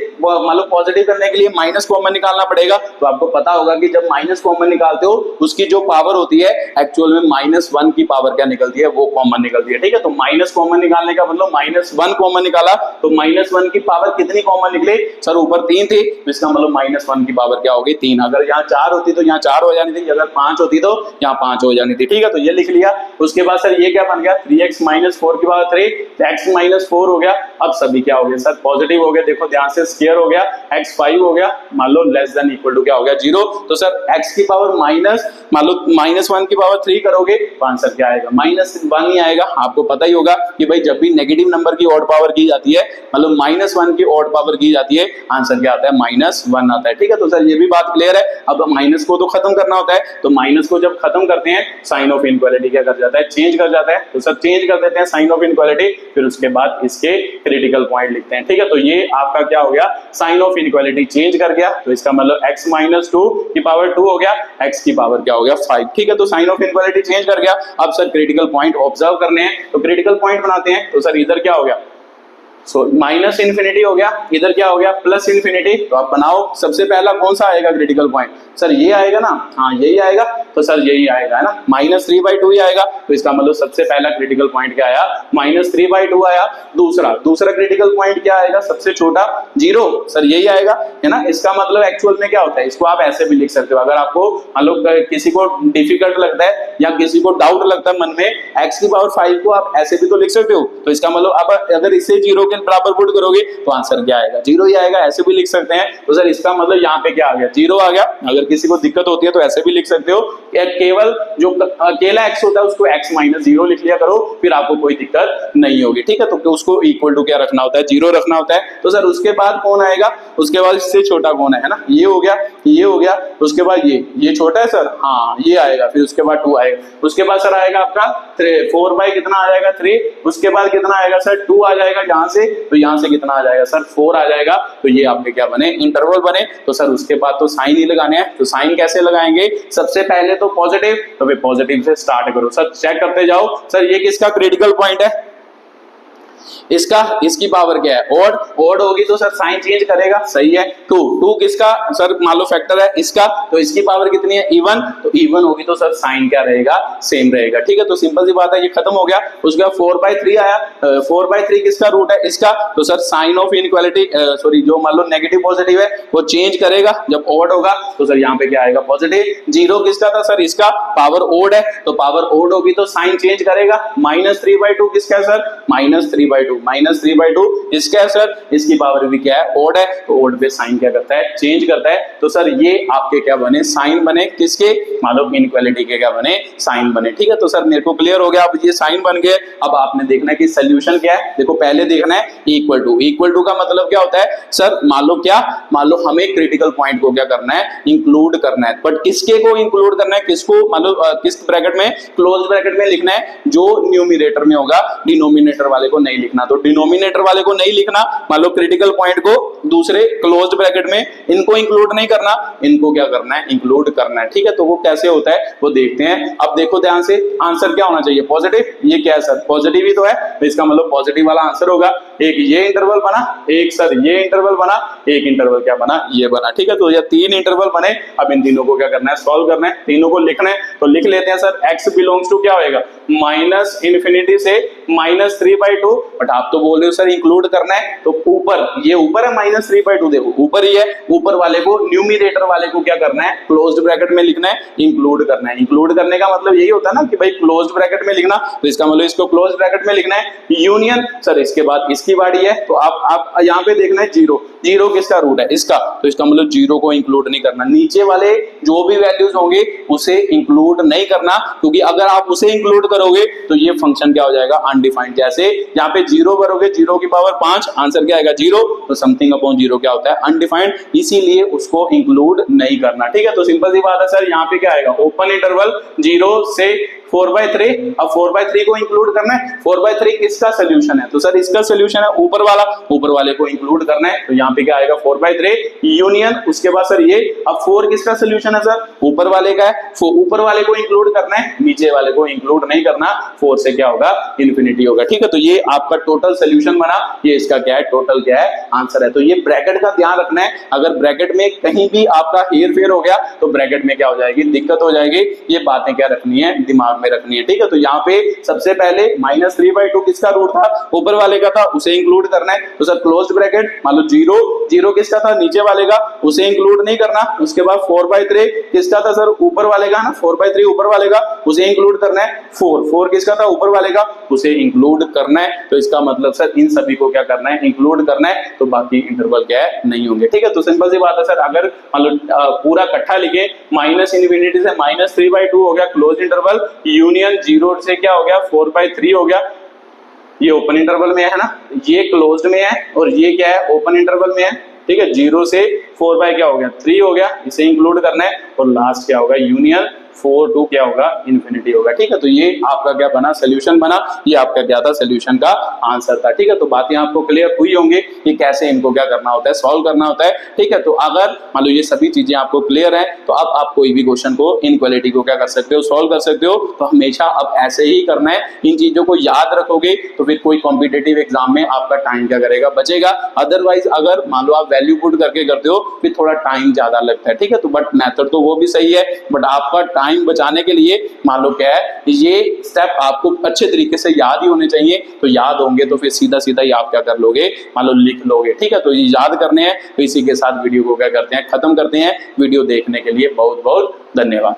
मान लो पॉजिटिव करने के लिए माइनस कॉमन निकालना पड़ेगा। तो आपको पता होगा कि जब माइनस कॉमन निकालते हो उसकी जो पावर होती है एक्चुअल में -1 की पावर क्या निकलती है, वो कॉमन निकलती है। ठीक है, तो माइनस कॉमन निकालने का मतलब -1 कॉमन निकाला, तो -1 की पावर कितनी कॉमन निकले, सर ऊपर 3 थी, तो इसका मतलब -1 की पावर क्या होगी, 3। अगर यहाँ 4 होती तो यहाँ 4 हो जानी थी, अगर 5 होती तो यहाँ 5 हो जानी थी। ठीक है, तो ये लिख लिया। उसके बाद सर ये क्या बन गया, 3x - 4 की पावर 3, x - 4 हो गया। अब सभी क्या हो गया सर, पॉजिटिव हो गया, देखो ध्यान से, स्क्वायर हो गया, x 5 हो गया, मान लो लेस देन इक्वल टू क्या हो गया, 0। तो सर x की पावर माइनस, मान लो -1 की पावर 3 करोगे तो आंसर क्या आएगा, -1 ही आएगा। आपको पता ही होगा कि भाई जब भी नेगेटिव नंबर की ऑड पावर की जाती है, मतलब -1 की ऑड पावर की जाती है, आंसर क्या आता है, -1 आता है। ठीक है, तो सर ये भी बात क्लियर है। अब माइनस को तो खत्म करना होता है, तो माइनस को जब खत्म करते हैं साइन ऑफ इनइक्वालिटी क्या कर जाता है, चेंज कर जाता है। तो सर चेंज कर देते हैं साइन ऑफ इनइक्वालिटी, फिर उसके बाद इसके क्रिटिकल पॉइंट लिखते हैं। ठीक है, तो ये आपका क्या हो गया, साइन ऑफ इनइक्वालिटी चेंज कर गया, तो इसका मतलब x - 2 की पावर 2 हो गया, x की पावर क्या हो गया, 5। ठीक है, तो साइन ऑफ इनइक्वालिटी चेंज कर गया। अब सर क्रिटिकल पॉइंट ऑब्जर्व करने हैं, तो क्रिटिकल पॉइंट बनाते हैं। तो सर इधर क्या हो गया, माइनस इन्फिनिटी हो गया, इधर क्या हो गया प्लस इन्फिनिटी। तो आप बनाओ सबसे पहला कौन सा आएगा क्रिटिकल पॉइंट, सर ये आएगा ना, हाँ यही आएगा, तो सर यही आएगा है ना, -3/2 ही आएगा। तो इसका मतलब सबसे पहला क्रिटिकल पॉइंट क्या आया, -3/2 आया। दूसरा क्रिटिकल पॉइंट क्या आएगा, सबसे छोटा 0, सर यही आएगा है ना। इसका मतलब एक्चुअल में क्या होता है, इसको आप ऐसे भी लिख सकते हो, अगर आपको किसी को डिफिकल्ट लगता है या किसी को डाउट लगता है मन में, x⁵ को आप ऐसे भी तो लिख सकते हो। तो इसका मतलब आप अगर इसे 0 के बराबर पुट करोगे तो आंसर क्या आएगा, 0 ही आएगा, ऐसे भी लिख सकते हैं। तो सर इसका मतलब यहाँ पे क्या आ गया, 0 आ गया। अगर किसी को दिक्कत होती है तो ऐसे भी लिख सकते हो, केवल जो अकेला x होता है उसको x-0 लिख लिया करो, फिर आपको कोई दिक्कत नहीं होगी, ठीक है। तो उसको इक्वल टू क्या रखना होता है, 0 रखना होता है। तो सर उसके बाद कौन आएगा, उसके बाद इससे छोटा कौन है ना, ये हो गया, ये हो गया। उसके बाद ये छोटा है सर, हाँ ये आएगा, फिर उसके बाद 2 आएगा। उसके बाद सर आएगा आपका 4 बाई कितना आ जाएगा 3, उसके बाद कितना आएगा सर 2 आ जाएगा यहाँ से, तो यहाँ से कितना आ जाएगा सर 4 आ जाएगा। तो ये आपके क्या बने, इंटरवल बने। तो सर उसके बाद तो साइन ही लगाने हैं, तो साइन कैसे लगाएंगे, सबसे पहले तो पॉजिटिव, तो फिर पॉजिटिव से स्टार्ट करो सर, चेक करते जाओ। सर ये किसका क्रिटिकल पॉइंट है, इसकी पावर क्या है, ओड होगी तो सर साइन चेंज करेगा, सही है। 2 किसका सर मान लो फैक्टर है इसका, तो इसकी पावर कितनी है, इवन, तो इवन होगी तो सर साइन क्या रहेगा, सेम रहेगा, ठीक है। तो सिंपल सी बात है, ये खत्म हो गया। उसके बाद 4/3 आया, 4/3 किसका रूट है, इसका, तो sir sign of inequality sorry जो मान लो नेगेटिव पॉजिटिव है वो चेंज करेगा, जब ओड होगा तो सर यहाँ पे क्या आएगा पॉजिटिव। 0 किसका था सर, इसका, पावर ओड है, तो पावर ओड होगी तो साइन चेंज करेगा। -3/2 किसका है सर, -3/2 इसका है सर, इसकी पावर भी क्या है, ओड है, तो ओड पे साइन क्या करता है, चेंज करता है। तो सर ये आपके क्या बने, साइन बने, किसके, मतलब इनइक्वालिटी के क्या बने, साइन बने, ठीक है। तो सर मेरे को क्लियर हो गया, अब ये साइन बन गए। अब आपने देखना है कि सोल्यूशन क्या है, देखो पहले देखना है इक्वल टू का मतलब क्या होता है सर, मान लो हमें क्रिटिकल पॉइंट को क्या करना है, इंक्लूड करना है, बट किसके को इंक्लूड करना है, किसको, मतलब किस ब्रैकेट में, क्लोज ब्रैकेट में लिखना है, जो न्यूमरेटर में होगा, डिनोमिनेटर वाले को नहीं लिखना। तो डिनोमिनेटर वाले को नहीं लिखना, मान लो क्रिटिकल पॉइंट को दूसरे क्लोज्ड ब्रैकेट में, इनको इंक्लूड नहीं करना, इनको क्या करना है, इंक्लूड करना है, ठीक है। तो वो कैसे होता है वो देखते हैं। अब देखो ध्यान से, आंसर क्या होना चाहिए, पॉजिटिव। ये क्या है सर, पॉजिटिव ही तो है, तो इसका मतलब पॉजिटिव वाला आंसर होगा। एक ये इंटरवल बना, एक सर ये इंटरवल बना, एक इंटरवल क्या बना, ये बना, ठीक है। तो ये 3 इंटरवल बने। अब इन तीनों को क्या करना है, सॉल्व करना है, तीनों को लिखना है। तो लिख लेते हैं सर, x बिलोंग्स टू क्या होएगा, -∞ से -3/2, बट आप तो बोल रहे हो सर इंक्लूड करना है, तो ऊपर, ये ऊपर है -3/2, देखो ऊपर ही है, ऊपर वाले को, न्यूमरेटर वाले को क्या करना है, क्लोज्ड ब्रैकेट में लिखना है, इंक्लूड करना है। इंक्लूड करने का मतलब यही होता है ना कि भाई क्लोज्ड ब्रैकेट में लिखना, तो इसका मतलब इसको क्लोज्ड ब्रैकेट में लिखना है। यूनियन सर इसके बाद इसकी बारी है, तो आप यहाँ पे देखना है 0 किसका रूट है, इसका, तो इसका मतलब 0 को इंक्लूड नहीं करना, नीचे वाले जो भी वैल्यूज होंगे उसे इंक्लूड नहीं करना, क्योंकि अगर आप उसे इंक्लूड करोगे तो ये फंक्शन क्या हो जाएगा, अनडिफाइंड। जैसे यहाँ पे 0 भरोगे, 0 की पावर 5, आंसर क्या आएगा 0, तो समथिंग अपॉन 0 क्या होता है, अनडिफाइंड, इसीलिए उसको इंक्लूड नहीं करना, ठीक है। तो सिंपल सी बात है सर, यहाँ पे क्या आएगा, ओपन इंटरवल 0 से 4/3, अब 4/3 को इंक्लूड करना है। 4/3 किसका सोल्यूशन है, तो सर इसका सोल्यूशन है ऊपर वाला, ऊपर वाले को इंक्लूड करना है, तो यहाँ पे क्या आएगा 4/3 यूनियन, उसके बाद सर ये, अब 4 किसका सोल्यूशन है सर, ऊपर वाले का है, ऊपर वाले को इंक्लूड करना है, नीचे वाले को इंक्लूड नहीं करना, 4 से क्या होगा, इन्फिनिटी होगा, ठीक है। तो ये आपका टोटल सोल्यूशन बना, ये इसका क्या है, टोटल क्या है, आंसर है। तो ये ब्रैकेट का ध्यान रखना है, अगर ब्रैकेट में कहीं भी आपका हेर फेर हो गया तो ब्रैकेट में क्या हो जाएगी, दिक्कत हो जाएगी। ये बातें क्या रखनी है, दिमाग में रखनी है, ठीक है। तो यहाँ पे सबसे पहले -3/2 किसका रूट था, ऊपर वाले का था, उसे इंक्लूड करना है, तो सर क्लोज्ड ब्रैकेट, मान लो 0 किसका था, नीचे वाले का, उसे इंक्लूड नहीं करना। उसके बाद 4/3 किसका था सर, ऊपर वाले का ना, 4/3 ऊपर वाले का, उसे इंक्लूड करना है। 4 किसका था, ऊपर वाले का, उसे इंक्लूड करना है। तो इसका मतलब सर इन सभी को क्या करना है, इंक्लूड करना है, तो बाकी इंटरवल क्या है, नहीं होंगे, ठीक है। तो सिंपल सी बात है सर, अगर मान लो पूरा इकट्ठा लिखे, -∞ से -3/2 हो गया क्लोज इंटरवल, यूनियन 0 से क्या हो गया 4/3 हो गया, ये ओपन इंटरवल में है ना, ये क्लोज्ड में है, और ये क्या है, ओपन इंटरवल में है, ठीक है। 0 से 4 बाय क्या हो गया 3 हो गया, इसे इंक्लूड करना है, और लास्ट क्या होगा यूनियन 4 टू क्या होगा इन्फिनिटी होगा। ठीक है, तो ये आपका क्या बना सोल्यूशन बना, ये आपका क्या था सोल्यूशन का आंसर था। ठीक है, तो बातें आपको क्लियर हुई होंगी कि कैसे इनको क्या करना होता है, सॉल्व करना होता है। ठीक है, तो अगर मान लो ये सभी चीजें आपको क्लियर है तो अब आप कोई भी क्वेश्चन को इनक्वालिटी को क्या कर सकते हो, सॉल्व कर सकते हो। तो हमेशा अब ऐसे ही करना है, इन चीजों को याद रखोगे तो फिर कोई कॉम्पिटेटिव एग्जाम में आपका टाइम क्या करेगा, बचेगा। अदरवाइज अगर मान लो आप वैल्यू पुट करके करते हो फिर थोड़ा टाइम ज्यादा लगता है। ठीक है, तो बट मेथड तो वो भी सही है, बट आपका टाइम बचाने के लिए मान लो क्या है, ये स्टेप आपको अच्छे तरीके से याद ही होने चाहिए। तो याद होंगे तो फिर सीधा सीधा ही आप क्या कर लोगे, मान लो लिख लोगे। ठीक है, तो ये याद करने हैं। तो इसी के साथ वीडियो को क्या करते हैं, खत्म करते हैं। वीडियो देखने के लिए बहुत बहुत धन्यवाद।